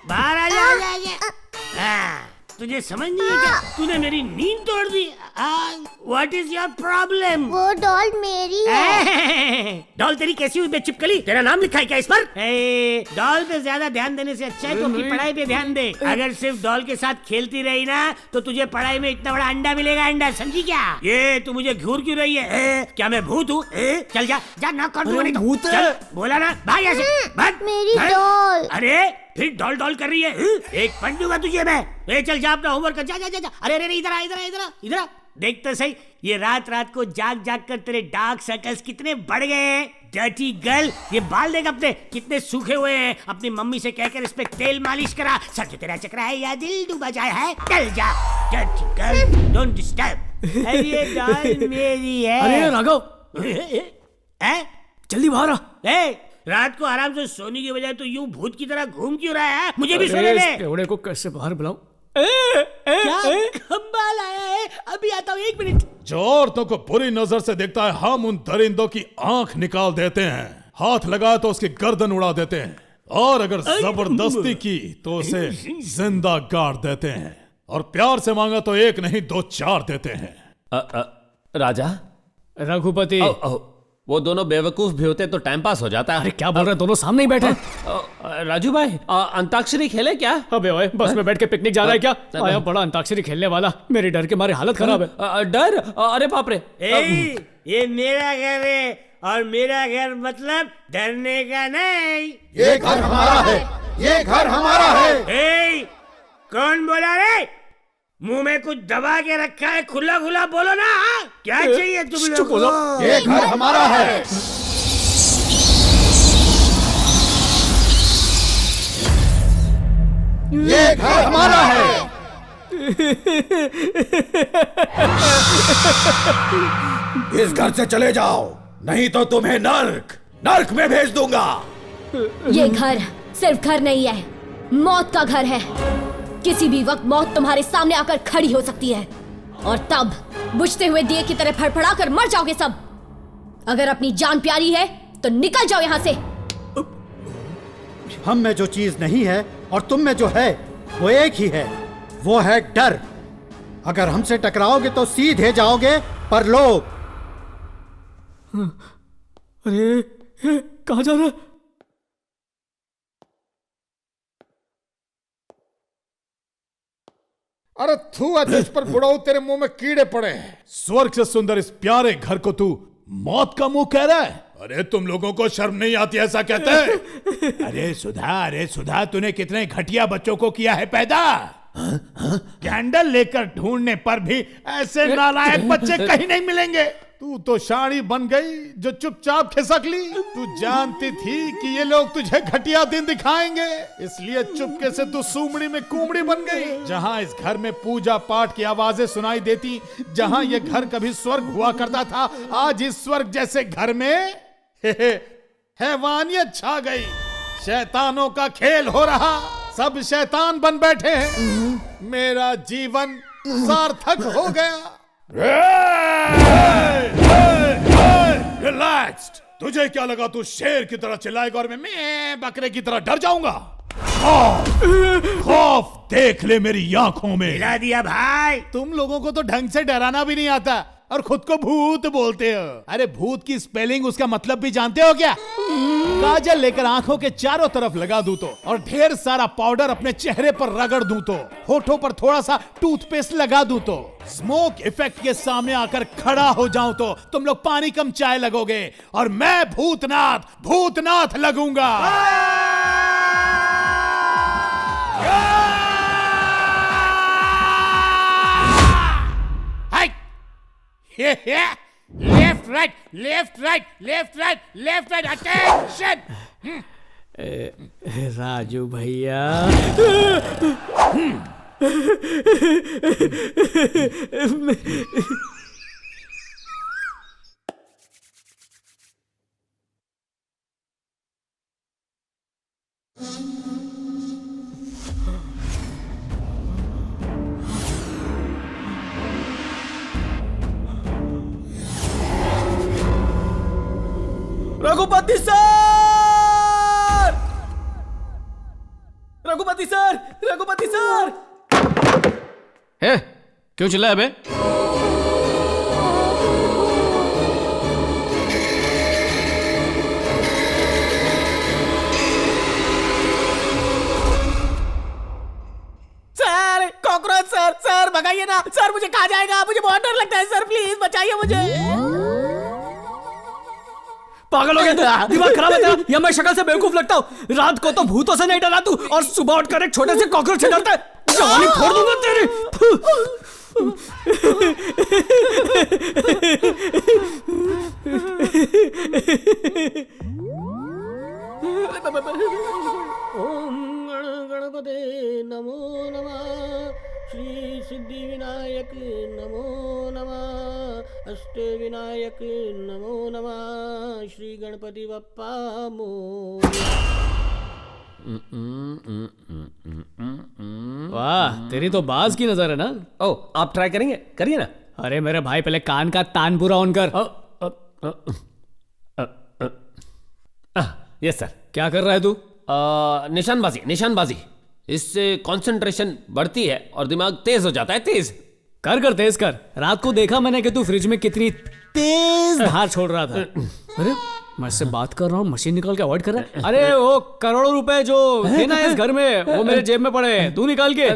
बाहर आ जा। तुझे समझ नहीं है क्या? तूने मेरी नींद तोड़ दी। What is your problem? वो डॉल मेरी है। डॉल तेरी कैसी हुई बेचिपकली? तेरा नाम लिखा है क्या इस पर? डॉल पे ज्यादा ध्यान देने से अच्छा है तो अपनी पढ़ाई पे ध्यान दे। अगर सिर्फ डॉल के साथ खेलती रही ना तो तुझे पढ़ाई में इतना बड़ा अंडा मिलेगा, अंडा, समझी क्या? ये तू मुझे घूर क्यों रही है? क्या मैं भूत हूँ? चल जा ना कर दूंगा। भूत बोला ना, भाग यहाँ से, भाग। मेरी डॉल। अरे फिर डॉल कर रही है? एक पंच दूंगा तुझे मैं। चल जा अपना होमवर्क कर, जा। अरे इधर आ। देख तो सही, ये रात को जाग कर तेरे डार्क सर्कल्स कितने बढ़ गए हैं। डर्टी गर्ल, ये बाल देख अपने कितने सूखे हुए हैं। अपनी मम्मी से कहकर इस पे तेल मालिश करा। सर जो तेरा चक्रा है या दिल डूबा जाए है, चल जा। Dirty girl, don't disturb. ये डॉल मेरी है। अरे राघव, जल्दी बाहर आ। रात को आराम से सोने की बजाय तो यूं भूत की तरह घूम क्यों रहा है? मुझे भी सोने दे। पेवड़े को कैसे बाहर बुलाऊं? क्या खंबा लाया है? अभी आता हूँ, 1 मिनट। जो औरतों को बुरी नजर से देखता है, हम उन दरिंदों की आंख निकाल देते हैं। हाथ लगाए तो उसकी गर्दन उड़ा देते हैं, और अगर जबरदस्ती की तो उसे जिंदा गाड़ देते हैं, और प्यार से मांगा तो 1 नहीं 2 4 देते हैं। राजा, रघुपति, वो दोनों बेवकूफ भी होते तो टाइम पास हो जाता है। अरे क्या बोल रहे हैं, दोनों सामने ही बैठे। राजू भाई, अंताक्षरी खेले क्या? अबे ओए, बस में बैठ के पिकनिक जा रहा है क्या? आया बड़ा अंताक्षरी खेलने वाला, मेरे डर के मारे हालत खराब है। डर? अरे बाप रे। ये मेरा घर है, और मेरा घर मतलब डरने का नहीं। ये घर हमारा है, ये घर हमारा है। कौन बोला रे? मुंह में कुछ दबा के रखा है, खुला बोलो ना। क्या चाहिए तुम लोग को? ये घर हमारा है। ये घर हमारा है। इस घर से चले जाओ, नहीं तो तुम्हें नर्क में भेज दूंगा। ये घर सिर्फ घर नहीं है, मौत का घर है। किसी भी वक्त मौत तुम्हारे सामने आकर खड़ी हो सकती है, और तब बुझते हुए दिए की तरह फड़फड़ा कर मर जाओगे सब। अगर अपनी जान प्यारी है तो निकल जाओ यहाँ से। हम में जो चीज नहीं है और तुम में जो है वो एक ही है, वो है डर। अगर हमसे टकराओगे तो सीधे जाओगे परलोक। अरे कहाँ जा रहा है? अरे तू तुझ पर बुढ़ाऊ, तेरे मुंह में कीड़े पड़े हैं। स्वर्ग से सुंदर इस प्यारे घर को तू मौत का मुंह कह रहा है? अरे तुम लोगों को शर्म नहीं आती ऐसा कहते हैं? अरे सुधा तूने कितने घटिया बच्चों को किया है पैदा। कैंडल लेकर ढूंढने पर भी ऐसे नालायक बच्चे कहीं नहीं मिलेंगे। तू तो शाड़ी बन गई जो चुपचाप खिसक ली। तू जानती थी कि ये लोग तुझे घटिया दिन दिखाएंगे, इसलिए चुपके से तू सूमड़ी में कुमड़ी बन गई। जहां इस घर में पूजा पाठ की आवाजें सुनाई देती, जहां ये घर कभी स्वर्ग हुआ करता था, आज इस स्वर्ग जैसे घर में हैवानियत छा गई। शैतानों का खेल हो रहा, सब शैतान बन बैठे हैं। मेरा जीवन सार्थक हो गया। रिलैक्स्ड। तुझे क्या लगा तू शेर की तरह चिल्लाएगा और मैं बकरे की तरह डर जाऊंगा? खौफ देख ले मेरी आंखों में। हिला दिया भाई। तुम लोगों को तो ढंग से डराना भी नहीं आता और खुद को भूत बोलते हो। अरे भूत की स्पेलिंग, उसका मतलब भी जानते हो क्या? काजल लेकर आंखों के चारों तरफ लगा दूं तो, और ढेर सारा पाउडर अपने चेहरे पर रगड़ दूं तो, होठों पर थोड़ा सा टूथपेस्ट लगा दूं तो, स्मोक इफेक्ट के सामने आकर खड़ा हो जाऊं तो तुम लोग पानी कम चाय लगोगे और मैं भूतनाथ लगूंगा। Left right left right left right left right, attention. Raju भैया, Raghupati sir, Raghupati sir, Raghupati sir. है क्यों चिल्लाया बे? सर कॉकरोच सर, सर भगाइए ना सर, मुझे खा जाएगा, मुझे बहुत डर लगता है सर, प्लीज बचाइए मुझे। पागल हो गया तू? दिमाग खराब है तेरा? या मैं शक्ल से बेवकूफ लगता हूँ? रात को तो भूतों से नहीं डरा तू, और सुबह उठकर एक छोटे से कॉकरोच से डरता है। जवानी फोड़ दूंगा तेरी। ओम गणपते नमो नमः, श्री सिद्धि विनायक नमो नमः, अष्ट विनायक नमो नमः, श्री गणपति बप्पा मोरया। वाह, तेरी तो बाज की नजर है ना। ओ, आप ट्राई करेंगे? करिए ना। अरे मेरे भाई, पहले कान का तान पूरा ऑन कर। Yes sir. क्या कर रहा है तू? निशानबाजी, निशानबाजी। इससे कंसंट्रेशन बढ़ती है और दिमाग तेज हो जाता है। तेज कर तेज कर। रात को देखा मैंने कि तू फ्रिज में कितनी तेज धार छोड़ रहा था। अरे मैं इससे बात कर रहा हूँ, मशीन निकाल के अवॉइड कर रहा है। अरे वो करोड़ों रुपए जो थे ना इस घर में, वो मेरे जेब में पड़े हैं, तू निकाल के।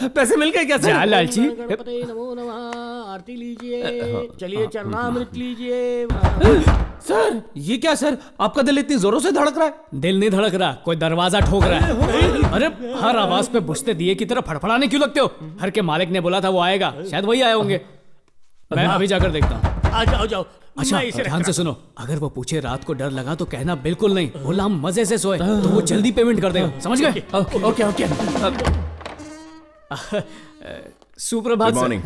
पैसे मिल गए क्या? जा लालची। गणपते नमो नमः, आरती लीजिए, चलिए चरणामृत लीजिए। सर ये क्या सर, आपका दिल इतनी जोरों से धड़क रहा है? दिल नहीं धड़क रहा, कोई दरवाजा ठोक रहा है। अरे हर आवाज पे बुझते दिए की तरह फड़फड़ाने क्यों लगते हो? घर के मालिक ने बोला था वो आएगा, शायद वही आए होंगे। मैं अभी जाकर देखता हूँ। आ जाओ जाओ। अच्छा ध्यान से सुनो, अगर वो पूछे रात को डर लगा तो कहना बिल्कुल नहीं, बोला हम मजे से सोए, तो वो जल्दी पेमेंट कर देगा, समझ गए? Okay okay. सुप्रभात। Good morning.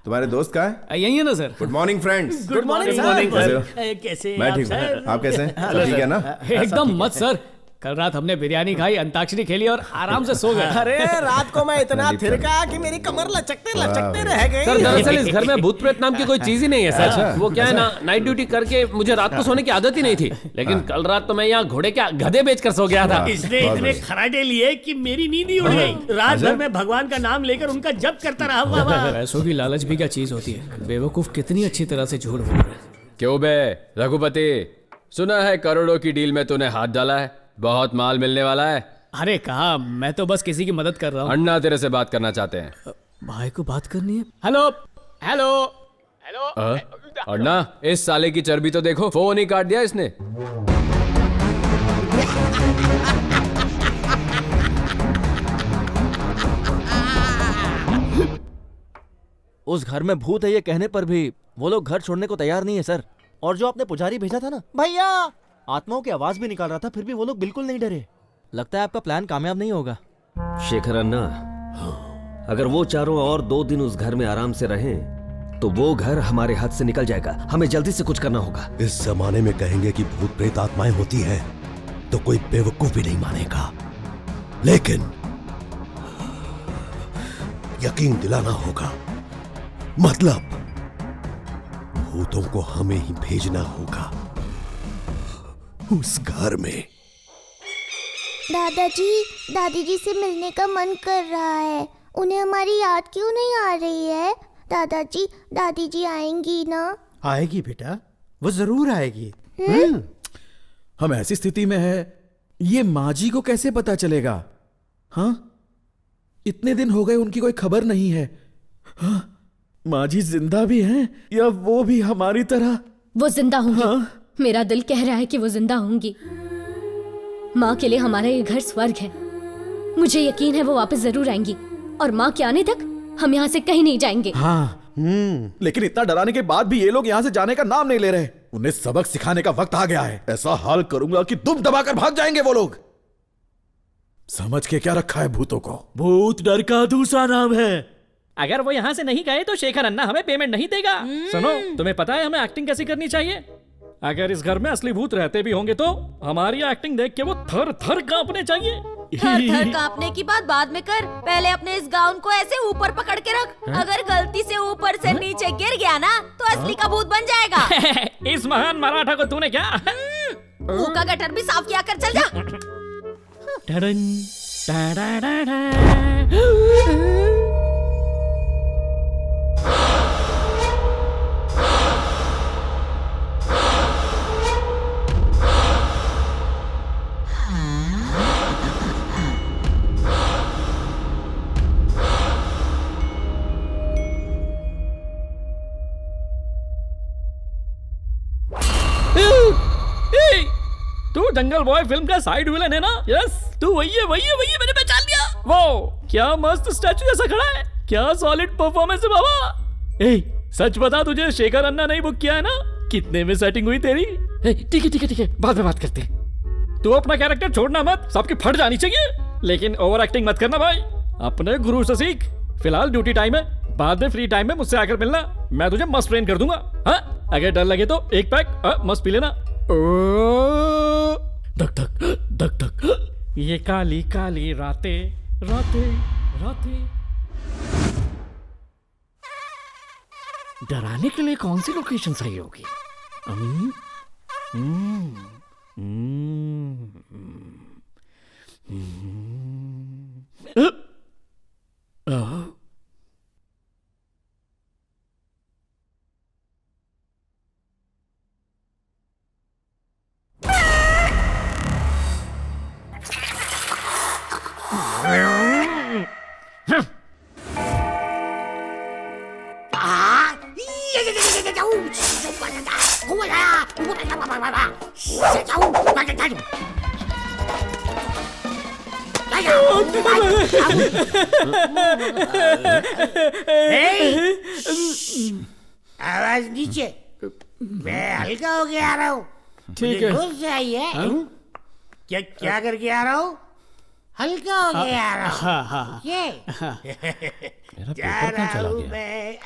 तुम्हारे दोस्त कहाँ है? यही है ना sir. Good morning friends. Good morning sir. कैसे? मैं ठीक हूँ, आप कैसे हैं? सब ठीक है ना? एकदम मत सर, कल रात हमने बिरयानी खाई, अंताक्षरी खेली और आराम से सो गए। अरे रात को मैं इतना थिरका कि मेरी कमर लचकते लचकते रह गई। सर दरअसल इस घर में भूत प्रेत नाम की कोई चीज ही नहीं है सर। वो क्या है ना, नाइट ड्यूटी करके मुझे रात को सोने की आदत ही नहीं थी, लेकिन कल रात तो मैं यहाँ घोड़े के गधे बेचकर सो गया था। इसने इतने खराटे लिए कि मेरी नींद ही उड़ गई। रात भर में भगवान का नाम लेकर उनका जप करता रहा। पैसों की लालच भी क्या चीज होती है, बेवकूफ कितनी अच्छी तरह से झूठ बोल रहे। क्यों बे रघुपति, सुना है करोड़ों की डील में तूने हाथ डाला है, बहुत माल मिलने वाला है। अरे कहा, मैं तो बस किसी की मदद कर रहा हूँ। अन्ना तेरे से बात करना चाहते हैं। भाई को बात करनी है। Hello hello hello. अन्ना, इस साले की चर्बी तो देखो, फोन ही काट दिया इसने। उस घर में भूत है ये कहने पर भी वो लोग घर छोड़ने को तैयार नहीं है सर। और जो आपने पुजारी भेजा था ना भैया, आत्माओं की आवाज भी निकाल रहा था, फिर भी वो लोग बिल्कुल नहीं डरे। लगता है आपका प्लान कामयाब नहीं होगा। शेखर अन्ना, अगर वो चारों और 2 दिन उस घर में आराम से रहें तो वो घर हमारे हाथ से निकल जाएगा। हमें जल्दी से कुछ करना होगा। इस जमाने में कहेंगे कि भूत प्रेत आत्माएं होती हैं तो कोई बेवकूफ भी नहीं मानेगा, लेकिन यकीन दिलाना होगा। मतलब भूतों को हमें ही भेजना होगा उस घर में। दादाजी, दादी जी से मिलने का मन कर रहा है। उन्हें हमारी याद क्यों नहीं आ रही है? दादाजी, दादी जी आएंगी ना? आएगी बेटा, वो जरूर आएगी। हम ऐसी स्थिति में है, ये माँ जी को कैसे पता चलेगा? हाँ, इतने दिन हो गए उनकी कोई खबर नहीं है। हाँ? माँ जी जिंदा भी हैं या वो भी हमारी तरह? वो जिंदा होंगी। हाँ? मेरा दिल कह रहा है कि वो जिंदा होंगी। माँ के लिए हमारा ये घर स्वर्ग है। मुझे यकीन है वो वापस जरूर आएंगी और माँ के आने तक हम यहाँ से कहीं नहीं जाएंगे। हाँ, लेकिन इतना डराने के बाद भी ये लोग यहाँ से जाने का नाम नहीं ले रहे। उन्हें सबक सिखाने का वक्त आ गया है। ऐसा हाल करूंगा कि दुम दबाकर भाग जाएंगे वो लोग। समझ के क्या रखा है भूतों को? भूत डर का दूसरा नाम है। अगर वो यहाँ से नहीं गए तो शेखर अन्ना हमें पेमेंट नहीं देगा। सुनो, तुम्हें पता है हमें एक्टिंग कैसी करनी चाहिए? अगर इस घर में असली भूत रहते भी होंगे तो हमारी एक्टिंग देख के वो थर थर कांपने चाहिए। थर थर कांपने की बात बाद में कर, पहले अपने इस गाउन को ऐसे ऊपर पकड़ के रख। अगर गलती से ऊपर से नीचे गिर गया ना तो असली का भूत बन जाएगा। इस महान मराठा को तूने क्या मुंह का गटर भी साफ किया कर, चल जा। तू जंगल बॉय फिल्म का साइड विलन है ना? यस, तू वही है, मैंने पहचान लिया। वो क्या मस्त स्टैचू जैसा खड़ा है, क्या सॉलिड परफॉर्मेंस है बाबा। ए, सच बता, तुझे शेखर अन्ना नहीं बुक किया है ना? कितने में सेटिंग हुई तेरी? ठीक है, बाद में बात करते हैं। तू अपना कैरेक्टर छोड़ना मत, सबकी फट जानी चाहिए, लेकिन ओवर एक्टिंग मत करना भाई। अपने गुरु से सीख। फिलहाल ड्यूटी टाइम है, बाद में फ्री टाइम में मुझसे आकर मिलना, मैं तुझे मस्त ट्रेन कर दूंगा। हाँ, अगर डर लगे तो एक पैक मस्त पी लेना। धक धक धक धक, ये काली काली रातें रातें रातें। डराने के लिए कौन सी लोकेशन सही होगी? आवाज नीचे, मैं हल्का होके आ रहा हूँ। ठीक है। घुस जाइए। क्या करके आ रहा हूँ? हल्का होके आ रहा हूँ। जा रहा हूँ मैं।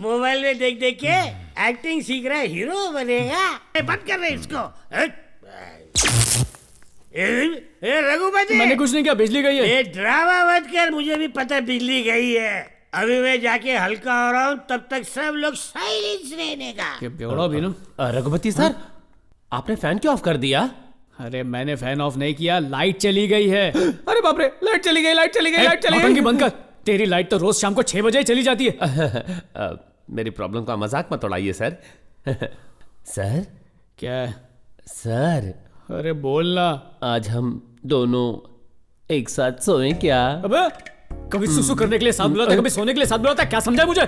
मोबाइल में देख देख के एक्टिंग सीख रहा है, हीरो बनेगा। बंद कर रहे इसको। रघुपति, मैंने कुछ नहीं किया, बिजली गई है। ये ड्रामा मत कर, मुझे भी पता बिजली गई है। अभी मैं जाके हल्का हो रहा हूँ, तब तक सब लोग साइलेंस रहने का। रघुपति सर, आपने फैन क्यों ऑफ कर दिया? अरे मैंने फैन ऑफ नहीं किया, लाइट चली गई है। अरे बाप रे, लाइट चली गई। नौटंकी बंद कर। तेरी लाइट तो रोज शाम को 6 बजे चली जाती है। मेरी प्रॉब्लम का मजाक मत उड़ाइए सर। सर क्या? सर, अरे बोलना। आज हम दोनों एक साथ सोएं क्या? अबे कभी सुसु करने के लिए साथ बुलाता, कभी सोने के लिए साथ बुलाता, क्या समझा मुझे?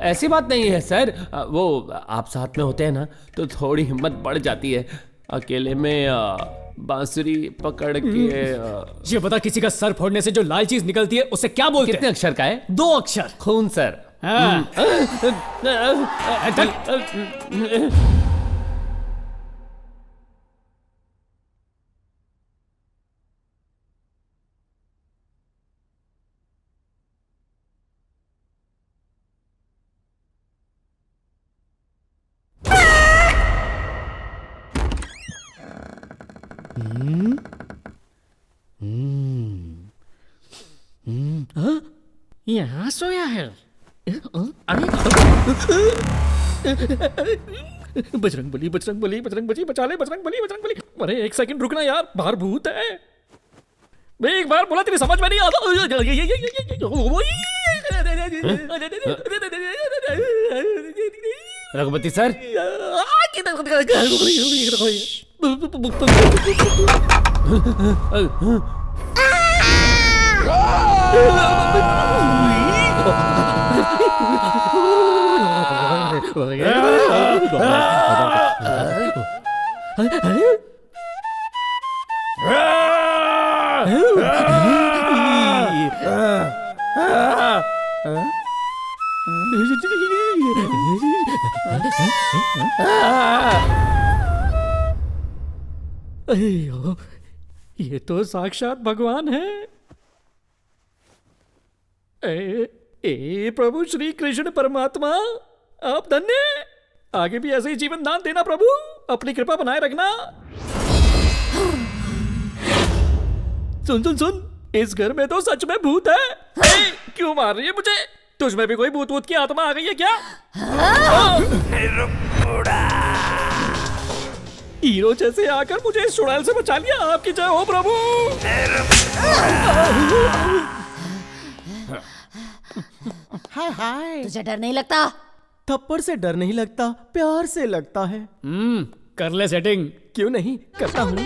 ऐसी बात नहीं है सर, वो आप साथ में होते हैं ना तो थोड़ी हिम्मत बढ़ जाती है। अकेले में बांसुरी पकड़ के ये बता, किसी का सर फोड़ने से जो लाल चीज निकलती है उसे क्या बोलते हैं? कितने अक्षर का है? 2 अक्षर। खून सर। यहाँ सोया है। अरे बजरंग बली, बजरंग बली, बजरंग बली, बचा ले बजरंग बली, बजरंग बली। अरे 1 सेकंड रुकना यार, बाहर भूत है। मैं एक बार बोला तेरी समझ में नहीं आता। रघुपति सर, अयो, ये तो साक्षात भगवान है। ए प्रभु श्री कृष्ण परमात्मा, आप धन्य। आगे भी ऐसे ही जीवन दान देना प्रभु, अपनी कृपा बनाए रखना। सुन सुन सुन, इस घर में तो सच में भूत है। क्यों मार रही है मुझे? तुझमें भी कोई भूत की आत्मा आ गई है क्या? हीरो जैसे आकर मुझे इस चुड़ैल से बचा लिया। आपकी जय हो प्रभु। हाय हाय, तुझे डर नहीं लगता? थप्पड़ से डर नहीं लगता, प्यार से लगता है। कर ले सेटिंग। क्यों नहीं, करता हूँ।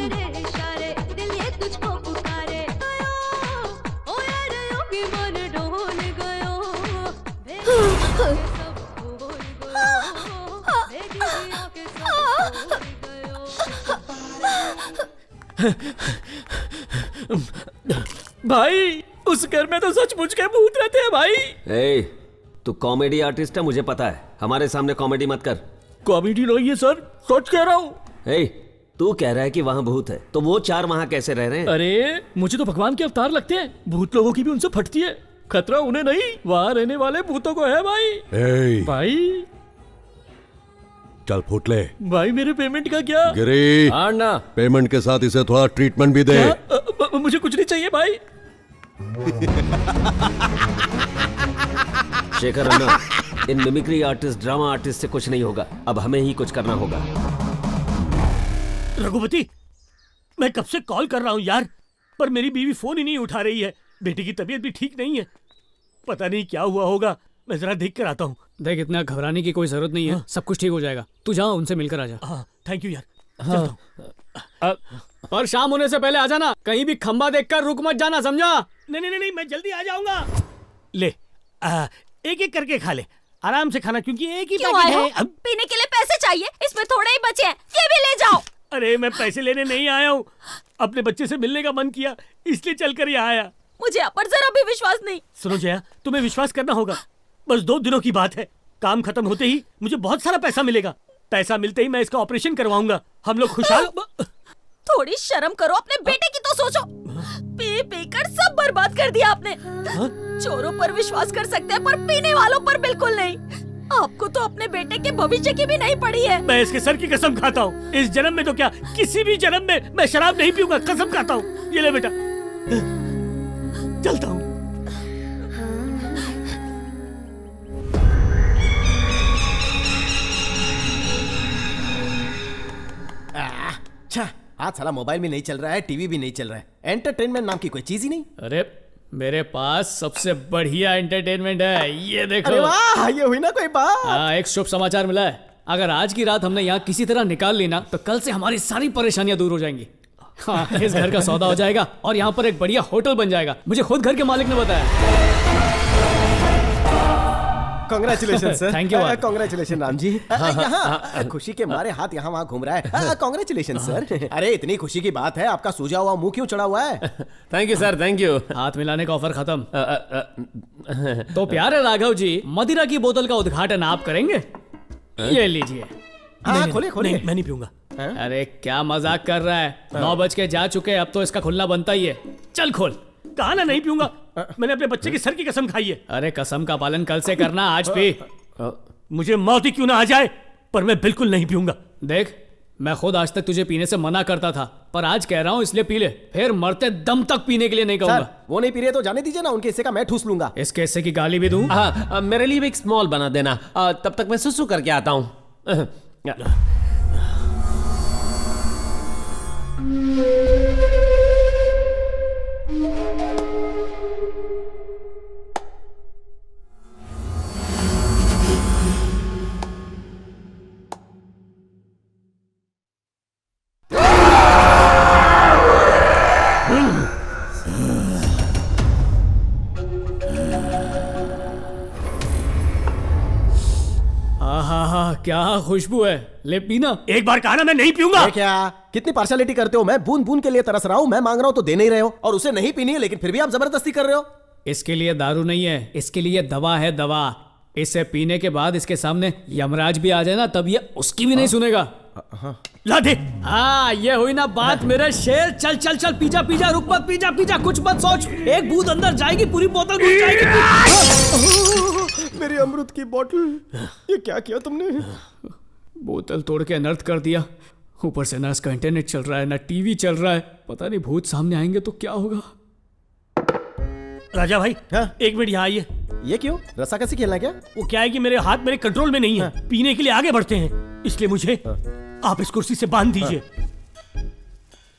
भाई, उस घर में तो सचमुच के भूत रहते हैं भाई। ए, तू कॉमेडी आर्टिस्ट है, मुझे पता है। हमारे सामने कॉमेडी मत कर। कॉमेडी नहीं है सर, सच कह रहा हूँ। ए, तू कह रहा है कि वहाँ भूत है, तो वो 4 वहाँ कैसे रह रहे हैं? अरे मुझे तो भगवान के अवतार लगते हैं। भूत लोगों की भी उनसे फटती है। खतरा उन्हें नहीं, वहाँ रहने वाले भूतों को है भाई। भाई चल फूट ले। भाई मेरे पेमेंट का क्या? गिरी, ना पेमेंट के साथ इसे थोड़ा ट्रीटमेंट भी दे। मुझे कुछ नहीं चाहिए भाई। शेखर अन्ना, इन मिमिक्री आर्टिस्ट, ड्रामा आर्टिस्ट से कुछ नहीं होगा। अब हमें ही कुछ करना होगा। रघुपति, मैं कब से कॉल कर रहा हूँ यार, पर मेरी बीवी फोन ही नहीं उठा रही है। बेटी की तबीयत भी ठीक नहीं है, पता नहीं क्या हुआ होगा। मैं जरा देख कर आता हूँ। देख, इतना घबराने की कोई जरूरत नहीं है। सब कुछ ठीक हो जाएगा। तू जा, उनसे मिलकर आ जा। हाँ, थैंक यू यार। पर शाम होने से पहले आ जाना। कहीं भी खंबा देखकर रुक मत जाना, समझा? नहीं, मैं जल्दी आ जाऊंगा। ले, एक एक करके खा ले, आराम से खाना, क्योंकि एक ही पैकेट है। अब पीने के लिए पैसे चाहिए, इसमें थोड़े ही बचे हैं, ये भी ले जाओ। अरे मैं पैसे लेने नहीं आया हूँ, अपने बच्चे से मिलने का मन किया, इसलिए चलकर यहाँ आया। मुझे आप पर जरा भी विश्वास नहीं। सुनो जया, तुम्हें विश्वास करना होगा। बस 2 दिनों की बात है, काम खत्म होते ही मुझे बहुत सारा पैसा मिलेगा। पैसा मिलते ही मैं इसका ऑपरेशन करवाऊंगा। हम लोग खुशहाल। थोड़ी शर्म करो, अपने बेटे की तो सोचो। पी पी कर सब बर्बाद कर दिया आपने। चोरों पर विश्वास कर सकते हैं, पर पीने वालों पर बिल्कुल नहीं। आपको तो अपने बेटे के भविष्य की भी नहीं पड़ी है। मैं इसके सर की कसम खाता हूँ, इस जन्म में तो क्या, किसी भी जन्म में मैं शराब नहीं पीऊंगा, कसम खाता हूँ। ये ले बेटा, चलता हूँ। अच्छा, आज साला मोबाइल भी नहीं चल रहा है, टीवी भी नहीं चल रहा है, एंटरटेनमेंट नाम की कोई चीज ही नहीं। अरे मेरे पास सबसे बढ़िया एंटरटेनमेंट है, ये देखो। अरे वाह, ये हुई ना कोई बात। हाँ, एक शुभ समाचार मिला है। अगर आज की रात हमने यहाँ किसी तरह निकाल ली ना, तो कल से हमारी सारी परेशानियां दूर हो जाएंगी। हाँ, इस घर का सौदा हो जाएगा और यहाँ पर एक बढ़िया होटल बन जाएगा। मुझे खुद घर के मालिक ने बताया। Congratulation sir. Thank you, Bob. Congratulation Ram ji. यहाँ खुशी के मारे हाथ यहाँ वहाँ घूम रहा है। Congratulation sir. अरे इतनी खुशी की बात है, आपका सूजा हुआ मुंह क्यों चढ़ा हुआ है? Thank you sir, thank you. हाथ मिलाने का ऑफर खत्म। तो प्यारे राघव जी, मदिरा की बोतल का उद्घाटन आप करेंगे? ये लीजिए। हाँ, खोलिए खोलिए। मैं नहीं पीऊंगा। अरे क्या मजाक कर रहा है? 9 बज के जा चुके, अब तो इसका खुलना बनता ही है। चल खोल। कहा ना नहीं पीऊंगा। मैंने अपने बच्चे की सर की कसम खाई है। अरे कसम का पालन कल से करना, आज पी। मुझे मौत ही क्यों ना आ जाए, पर मैं बिल्कुल नहीं पीऊंगा। देख, मैं खुद आज तक तुझे पीने से मना करता था, पर आज कह रहा हूँ इसलिए पी ले। फिर मरते दम तक पीने के लिए नहीं कहूंगा। वो नहीं पी रहे तो जाने दीजिए ना, उनके हिस्से का मैं ठूस लूंगा। इसके हिस्से की गाली भी दूं? हाँ, मेरे लिए भी एक स्मॉल बना देना। तब तक मैं सुसु करके आता हूँ। क्या खुशबू है, ले पीना। एक बार कहा ना मैं नहीं पीऊंगा। क्या कितनी पार्शलिटी करते हो? मैं बूंद बूंद के लिए तरस रहा हूँ, मैं मांग रहा हूँ तो दे नहीं रहे हो, और उसे नहीं पीनी है लेकिन फिर भी आप जबरदस्ती कर रहे हो। इसके लिए दारू नहीं है, इसके लिए दवा है, दवा। इसे पीने के बाद इसके सामने यमराज भी आ जाए ना, तब ये उसकी भी नहीं सुनेगा। ला दे। हाँ, ये हुई ना बात मेरे शेर। चल चल चल, पीजा पीजा, रुक मत, पीजा पीजा, कुछ मत सोच। एक बूंद अंदर जाएगी, पूरी बोतल घुस जाएगी। मेरी अमृत की बोतल, ये क्या किया तुमने? बोतल तोड़ के अनर्थ कर दिया। ऊपर से ना इसका इंटरनेट चल रहा है, ना टीवी चल रहा है। पता नहीं भूत सामने आएंगे तो क्या होगा। राजा भाई, एक मिनट यहाँ आइए। ये क्यों? रस्सा कैसे खेलना क्या? वो क्या है कि मेरे हाथ मेरे कंट्रोल में नहीं है, पीने के लिए आगे बढ़ते हैं, इसलिए मुझे आप इस कुर्सी से बांध दीजिए।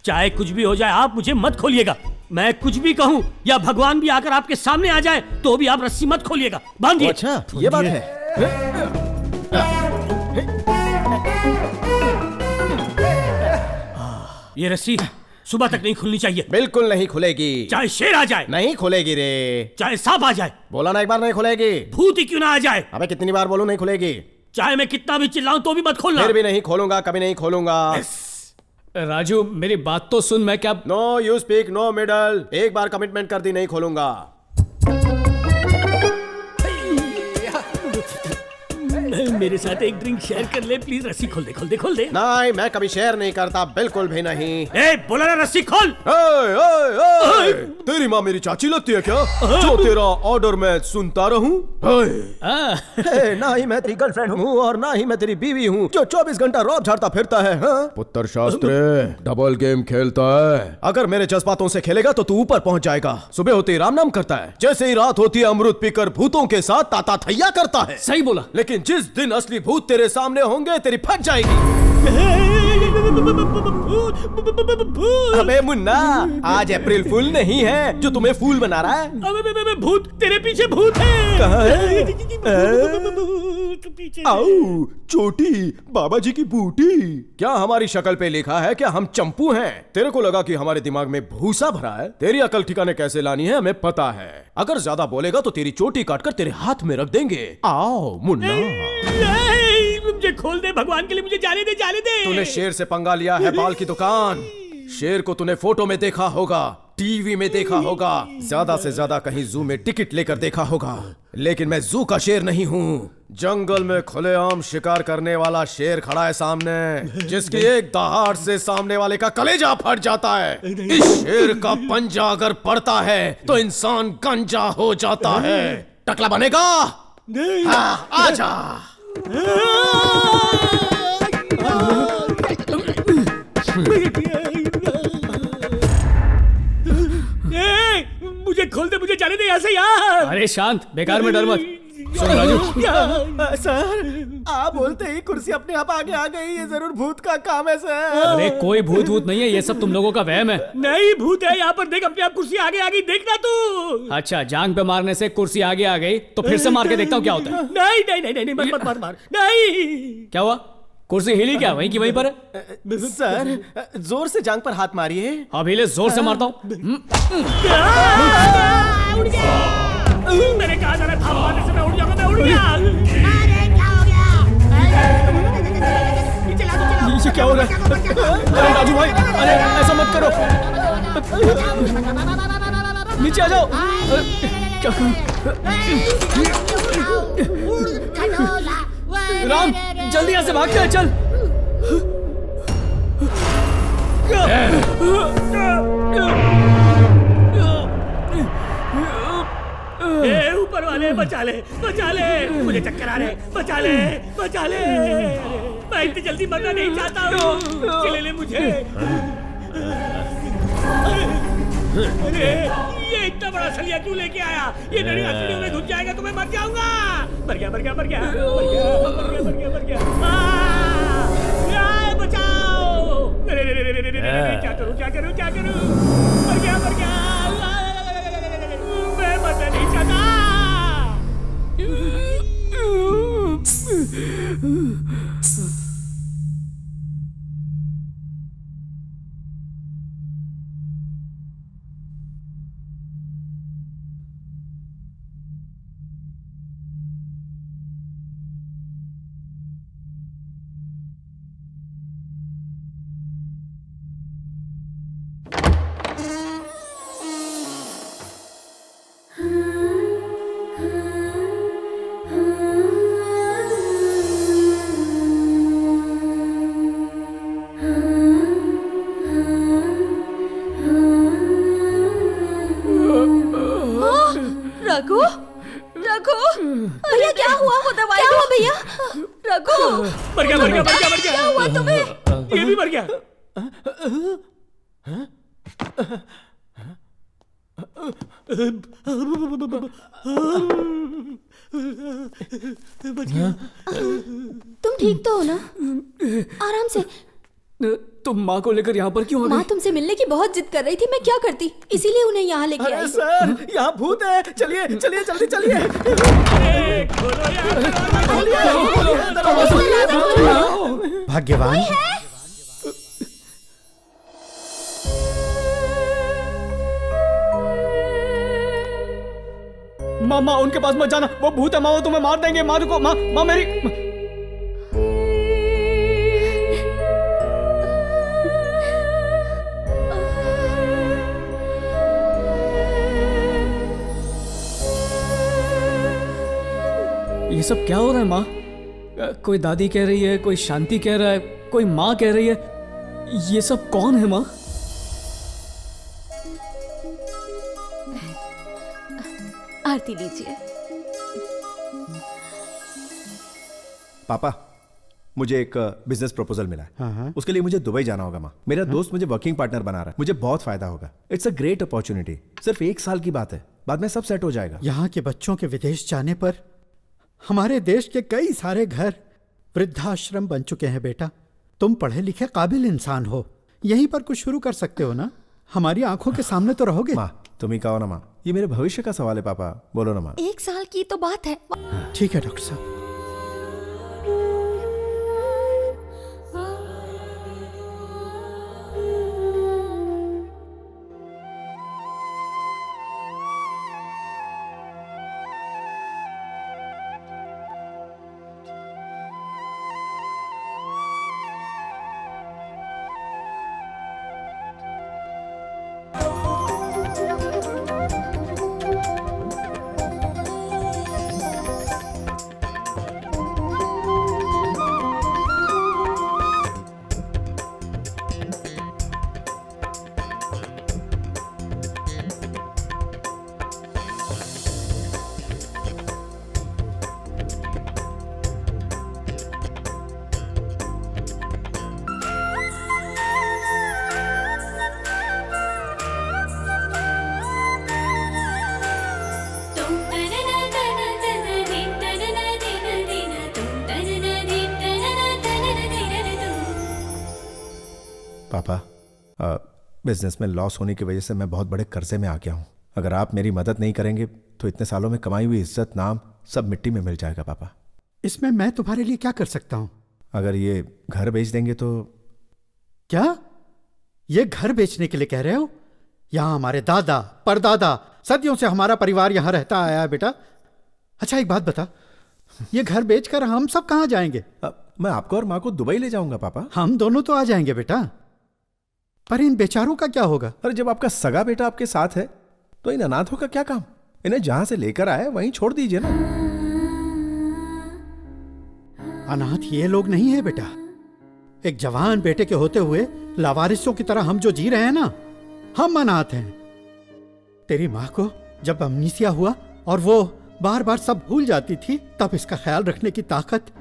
चाहे कुछ भी हो जाए, आप मुझे मत खोलिएगा। मैं कुछ भी कहूँ या भगवान भी आकर आपके सामने आ जाए तो भी आप रस्सी मत खोलिएगा, बांधिए। अच्छा, ये बात है। ये रस्सी सुबह तक नहीं खुलनी चाहिए। बिल्कुल नहीं खुलेगी। चाहे शेर आ जाए नहीं खुलेगी रे। चाहे सांप आ जाए। बोला ना एक बार नहीं खुलेगी। भूत ही क्यों ना आ जाए। अबे कितनी बार बोलूं नहीं खुलेगी। चाहे मैं कितना भी चिल्लाऊं तो भी मत खोलना। फिर भी नहीं खोलूंगा, कभी नहीं खोलूंगा। राजू मेरी बात तो सुन। मैं क्या? No you speak no middle. एक बार कमिटमेंट कर दी, नहीं खोलूंगा। मेरे साथ एक ड्रिंक शेयर कर ले प्लीज। रस्सी खोल दे, खोल दे, खोल दे। नहीं, मैं कभी शेयर नहीं करता, बिल्कुल भी नहीं। ए, बोला ना रस्सी खोल। तेरी माँ मेरी चाची लगती है क्या, जो तेरा ऑर्डर मैं सुनता रहूं? ना ही मैं तेरी गर्लफ्रेंड हूँ और ना ही मैं तेरी बीवी हूँ जो 24 घंटा रौब झाड़ता फिरता है। पुत्र शास्त्री डबल गेम खेलता है। अगर मेरे जज्बातों से खेलेगा तो तू ऊपर पहुँच जाएगा। सुबह होते ही राम नाम करता है, जैसे ही रात होती है अमृत पीकर भूतों के साथ ताता थैया करता है। सही बोला। लेकिन जिस दिन असली भूत तेरे सामने होंगे तेरी फट जाएगी। अबे मुन्ना, आज अप्रैल फूल नहीं है जो तुम्हें फूल बना रहा है। अबे भूत, तेरे पीछे भूत है। कहाँ है? आओ, चोटी बाबा जी की बूटी। क्या हमारी शक्ल पे लिखा है क्या हम चंपू हैं? तेरे को लगा कि हमारे दिमाग में भूसा भरा है? तेरी अकल ठिकाने कैसे लानी है हमें पता है। अगर ज्यादा बोलेगा तो तेरी चोटी काटकर तेरे हाथ में रख देंगे। आओ मुन्ना। मुझे खोल दे, भगवान के लिए मुझे जाने दे, जाने दे। तूने शेर से पंगा लिया है, बाल की दुकान। शेर को तूने फोटो में देखा होगा, टीवी में देखा होगा, ज्यादा से ज्यादा कहीं जू में टिकट लेकर देखा होगा, लेकिन मैं जू का शेर नहीं हूँ। जंगल में खुलेआम शिकार करने वाला शेर खड़ा है सामने, जिसकी एक दहाड़ से सामने वाले का कलेजा फट जाता है। इस शेर का पंजा अगर पड़ता है तो इंसान गंजा हो जाता है। टकला बनेगा? हाँ, आजा। मुझे खोल दे, मुझे जाने दे यहाँ से यार। अरे शांत, बेकार में डर मत। सुन राजू। सर, आप बोलते ही कुर्सी अपने आप आगे आ गई। ये जरूर भूत का काम है सर। अरे कोई भूत भूत नहीं है, ये सब तुम लोगों का वहम है। नहीं भूत है, यहाँ पर देख, अपने आप कुर्सी आगे आ गई, देखना तू। अच्छा, जांग पे मारने से कुर्सी आगे आ गई तो फिर से मार के देखता हूँ क्या होता है। नहीं नहीं नहीं नहीं, मत मार मार। नहीं। क्या हुआ? कुर्सी हिली क्या वहीं की वहीं पर है? सर जोर से जांग पर हाथ मारिए। अब हिले जोर से मारता हूँ। मैंने कहा था ना थाप मारने से मैं उड़ जाऊंगा, मैं उड़ गया। ये क्या हो रहा है? अरे राजू भाई, अरे ऐसा मत करो, नीचे आ जाओ। क्या करूं? राम जल्दी यहाँ से भाग के चल। ऊपर वाले बचा ले, बचा ले, मुझे चक्कर आ रहे, बचा ले, बचा ले। मैं इतनी जल्दी मरना नहीं चाहता हूँ, चले ले मुझे। अरे ये इतना बड़ा सलिया क्यों लेके आया? ये मेरी हथेलियों में घुस जाएगा तो मैं मर जाऊंगा। मर गया, मर गया, मर गया, मर गया, मर गया, मर गया, मर गया। बचाओ! क्या करूं, क्या करूं, क्या करूं? मर गया, मर गया। मैं मरना नहीं चाहता। रघु, रघु, भैया क्या हुआ? वो दवाई क्या हुआ भैया? रघु मर गया, मर गया, मर गया, मर गया। क्या हुआ तुम्हें? ये भी मर गया। तुम ठीक तो हो ना? आराम से। तुम माँ को लेकर यहाँ पर क्यों आ गई? माँ तुमसे मिलने की बहुत जिद कर रही थी, मैं क्या करती, इसीलिए उन्हें यहाँ लेके आई। सर यहाँ भूत है, चलिए चलिए जल्दी चलिए। भाग्यवान माँ, माँ उनके पास मत जाना, वो भूत है माँ, वो तुम्हें मार देंगे। माँ रुको, माँ, माँ मेरी। ये सब क्या हो रहा है माँ? कोई दादी कह रही है, कोई शांति कह रहा है, कोई माँ कह रही है। ये सब कौन है माँ? आरती लीजिए। पापा, मुझे एक बिजनेस प्रपोजल मिला है। उसके लिए मुझे दुबई जाना होगा माँ। मेरा दोस्त मुझे वर्किंग पार्टनर बना रहा है, मुझे बहुत फायदा होगा। It's a great opportunity. सिर्फ 1 साल की बात है, बाद में सब सेट हो जाएगा। यहाँ के बच्चों के विदेश जाने पर हमारे देश के कई सारे घर वृद्धाश्रम बन चुके हैं। बेटा, तुम पढ़े लिखे काबिल इंसान हो, यहीं पर कुछ शुरू कर सकते हो ना? हमारी आंखों के सामने तो रहोगे। माँ तुम ही कहो ना माँ, ये मेरे भविष्य का सवाल है। पापा बोलो ना माँ। 1 साल की तो बात है। ठीक है डॉक्टर साहब। पापा, बिजनेस में लॉस होने की वजह से मैं बहुत बड़े कर्जे में आ गया हूँ। अगर आप मेरी मदद नहीं करेंगे तो इतने सालों में कमाई हुई इज्जत, नाम सब मिट्टी में मिल जाएगा। पापा, इसमें मैं तुम्हारे लिए क्या कर सकता हूँ? अगर ये घर बेच देंगे तो। क्या ये घर बेचने के लिए कह रहे हो? यहाँ हमारे दादा परदादा सदियों से हमारा परिवार यहाँ रहता आया है बेटा। अच्छा एक बात बता, ये घर बेचकर हम सब कहाँ जाएंगे? मैं आपको और माँ को दुबई ले जाऊंगा पापा। हम दोनों तो आ जाएंगे बेटा, पर इन बेचारों का क्या होगा? अरे जब आपका सगा बेटा आपके साथ है तो इन अनाथों का क्या काम? इन्हें जहां से लेकर आए वहीं छोड़ दीजिए ना। अनाथ ये लोग नहीं है बेटा। एक जवान बेटे के होते हुए लावारिसों की तरह हम जो जी रहे हैं ना, हम अनाथ हैं। तेरी माँ को जब अमनीसिया हुआ और वो बार बार सब भूल जाती थी, तब इसका ख्याल रखने की ताकत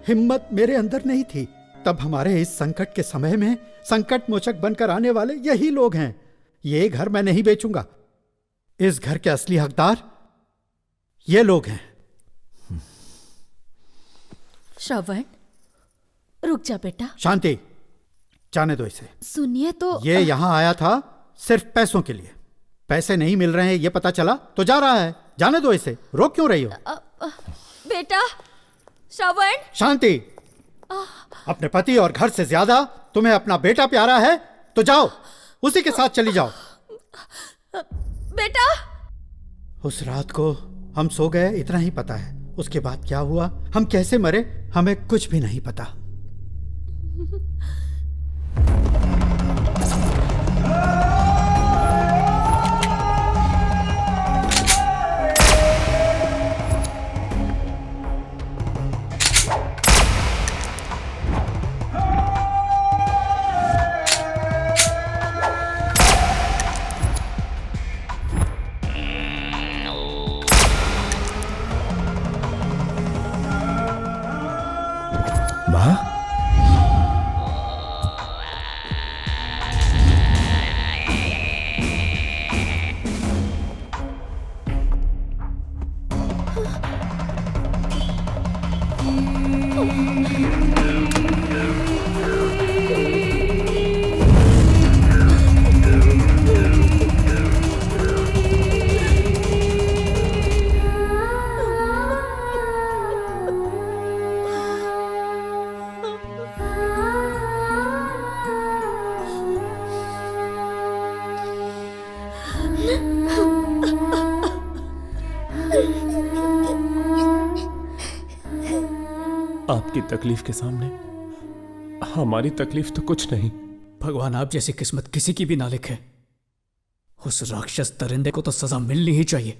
हिम्मत मेरे अंदर नहीं थी। तब हमारे इस संकट के समय में संकट मोचक बनकर आने वाले यही लोग हैं। ये घर मैं नहीं बेचूंगा। इस घर के असली हकदार ये लोग हैं। श्रवण रुक जा बेटा। शांति, जाने दो इसे। सुनिए तो ये यहाँ आया था सिर्फ पैसों के लिए। पैसे नहीं मिल रहे हैं ये पता चला तो जा रहा है। जाने दो इसे, रोक क्यों रही हो? बेटा श्रवण। शांति, अपने पति और घर से ज्यादा तुम्हें अपना बेटा प्यारा है तो जाओ, उसी के साथ चली जाओ। बेटा उस रात को हम सो गए इतना ही पता है। उसके बाद क्या हुआ, हम कैसे मरे, हमें कुछ भी नहीं पता। आपकी तकलीफ के सामने हमारी तकलीफ तो कुछ नहीं। भगवान आप जैसी किस्मत किसी की भी ना लिखे। उस राक्षस दरिंदे को तो सजा मिलनी ही चाहिए,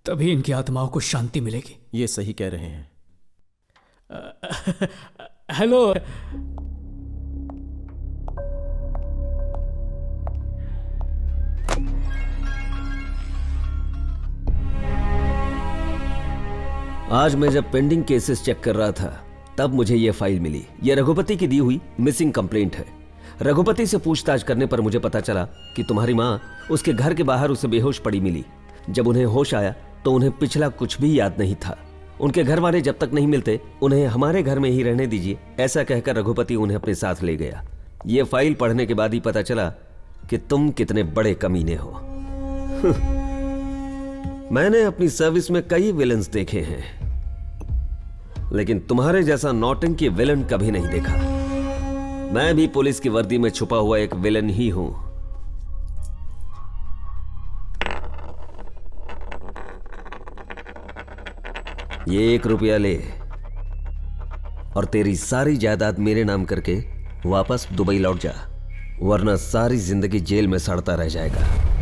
तभी इनकी आत्माओं को शांति मिलेगी। ये सही कह रहे हैं। हेलो। आज मैं जब पेंडिंग केसेस चेक कर रहा था तब मुझे यह फाइल मिली। यह रघुपति की दी हुई मिसिंग कंप्लेंट है। रघुपति से पूछताछ करने पर मुझे पता चला कि तुम्हारी माँ उसके घर के बाहर उसे बेहोश पड़ी मिली। जब उन्हें होश आया तो उन्हें पिछला कुछ भी याद नहीं था। उनके घर वाले जब तक नहीं मिलते उन्हें हमारे घर में ही रहने दीजिए, ऐसा कहकर रघुपति उन्हें अपने साथ ले गया। यह फाइल पढ़ने के बाद ही पता चला कि तुम कितने बड़े कमीने हो। मैंने अपनी सर्विस में कई विलन्स देखे हैं, लेकिन तुम्हारे जैसा नौटंकी विलन कभी नहीं देखा। मैं भी पुलिस की वर्दी में छुपा हुआ एक विलन ही हूं। ये 1 रुपया ले और तेरी सारी जायदाद मेरे नाम करके वापस दुबई लौट जा, वरना सारी जिंदगी जेल में सड़ता रह जाएगा।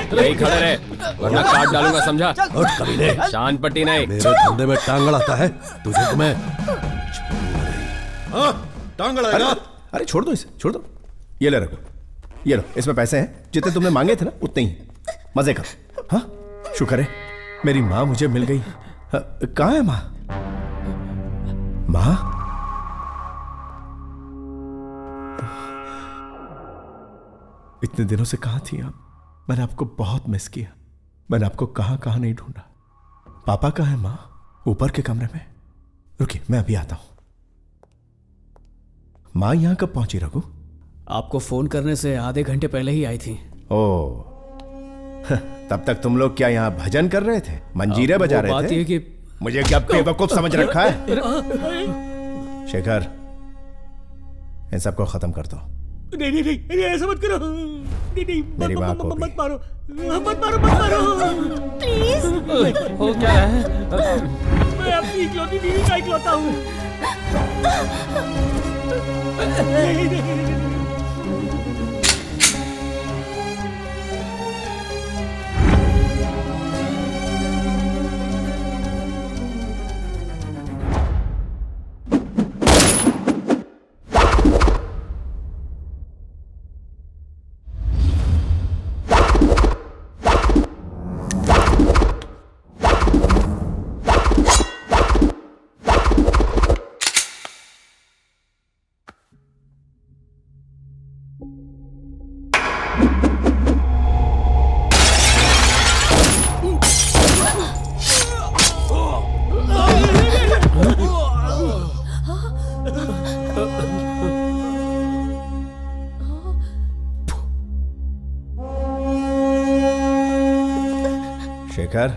नहीं खड़े रहे वरना काट डालूंगा, समझा? उठ कमीने। शान पट्टी नहीं। मेरे धंधे में टांग अड़ाता है तुझे तो मैं टांग अड़ाएगा। अरे छोड़ दो इसे, छोड़ दो। ये ले रखो, ये लो, इसमें पैसे हैं जितने तुमने मांगे थे ना उतने ही। मजे करो। हाँ शुक्र है मेरी माँ मुझे मिल गई। कहाँ है माँ? माँ इतने दिनों से कहाँ थी आप? मैंने आपको बहुत मिस किया। मैंने आपको कहाँ कहाँ नहीं ढूंढा। पापा कहाँ है माँ? ऊपर के कमरे में। रुकिए मैं अभी आता हूं। माँ यहाँ कब पहुंची रघु? आपको फोन करने से आधे घंटे पहले ही आई थी। ओ तब तक तुम लोग क्या यहाँ भजन कर रहे थे, मंजीरे बजा रहे थे? बात ये कि मुझे क्या बेवकूफ समझ रखा है? शेखर इन सबको खत्म कर दो। नहीं नहीं नहीं ऐसा मत करो। नहीं नहीं मेरी माँ को मत मारो, मत मारो, मत मारो प्लीज। हो क्या है? मैं अपनी इकलौती बीवी का इकलौता हूँ। शेखर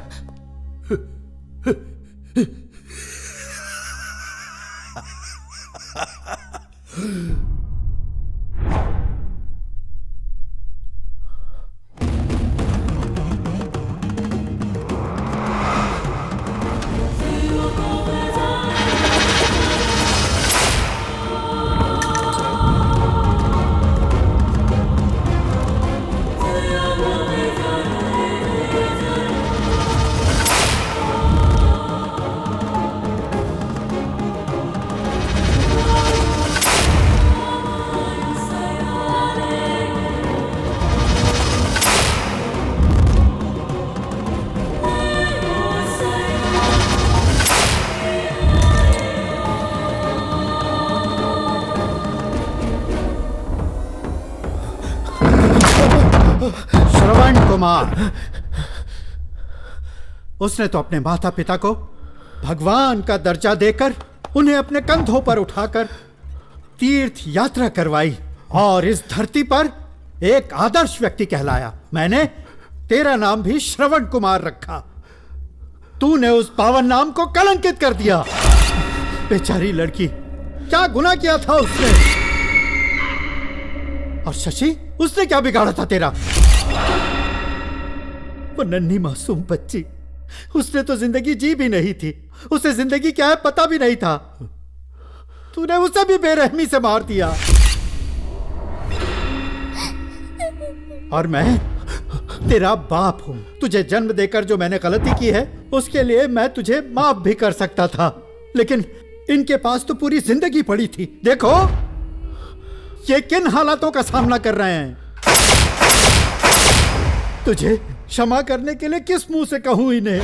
श्रवण कुमार, उसने तो अपने माता पिता को भगवान का दर्जा देकर उन्हें अपने कंधों पर उठाकर तीर्थ यात्रा करवाई और इस धरती पर एक आदर्श व्यक्ति कहलाया। मैंने तेरा नाम भी श्रवण कुमार रखा। तूने उस पावन नाम को कलंकित कर दिया। बेचारी लड़की, क्या गुनाह किया था उसने? और शशि, उसने क्या बिगाड़ा था तेरा? वो नन्ही मासूम बच्ची, उसने तो जिंदगी जी भी नहीं थी। उसे जिंदगी क्या है पता भी नहीं था। तूने उसे भी बेरहमी से मार दिया। और मैं तेरा बाप हूं। तुझे जन्म देकर जो मैंने गलती की है उसके लिए मैं तुझे माफ भी कर सकता था, लेकिन इनके पास तो पूरी जिंदगी पड़ी थी। देखो ये किन हालातों का सामना कर रहे हैं। तुझे क्षमा करने के लिए किस मुंह से कहूं इन्हें?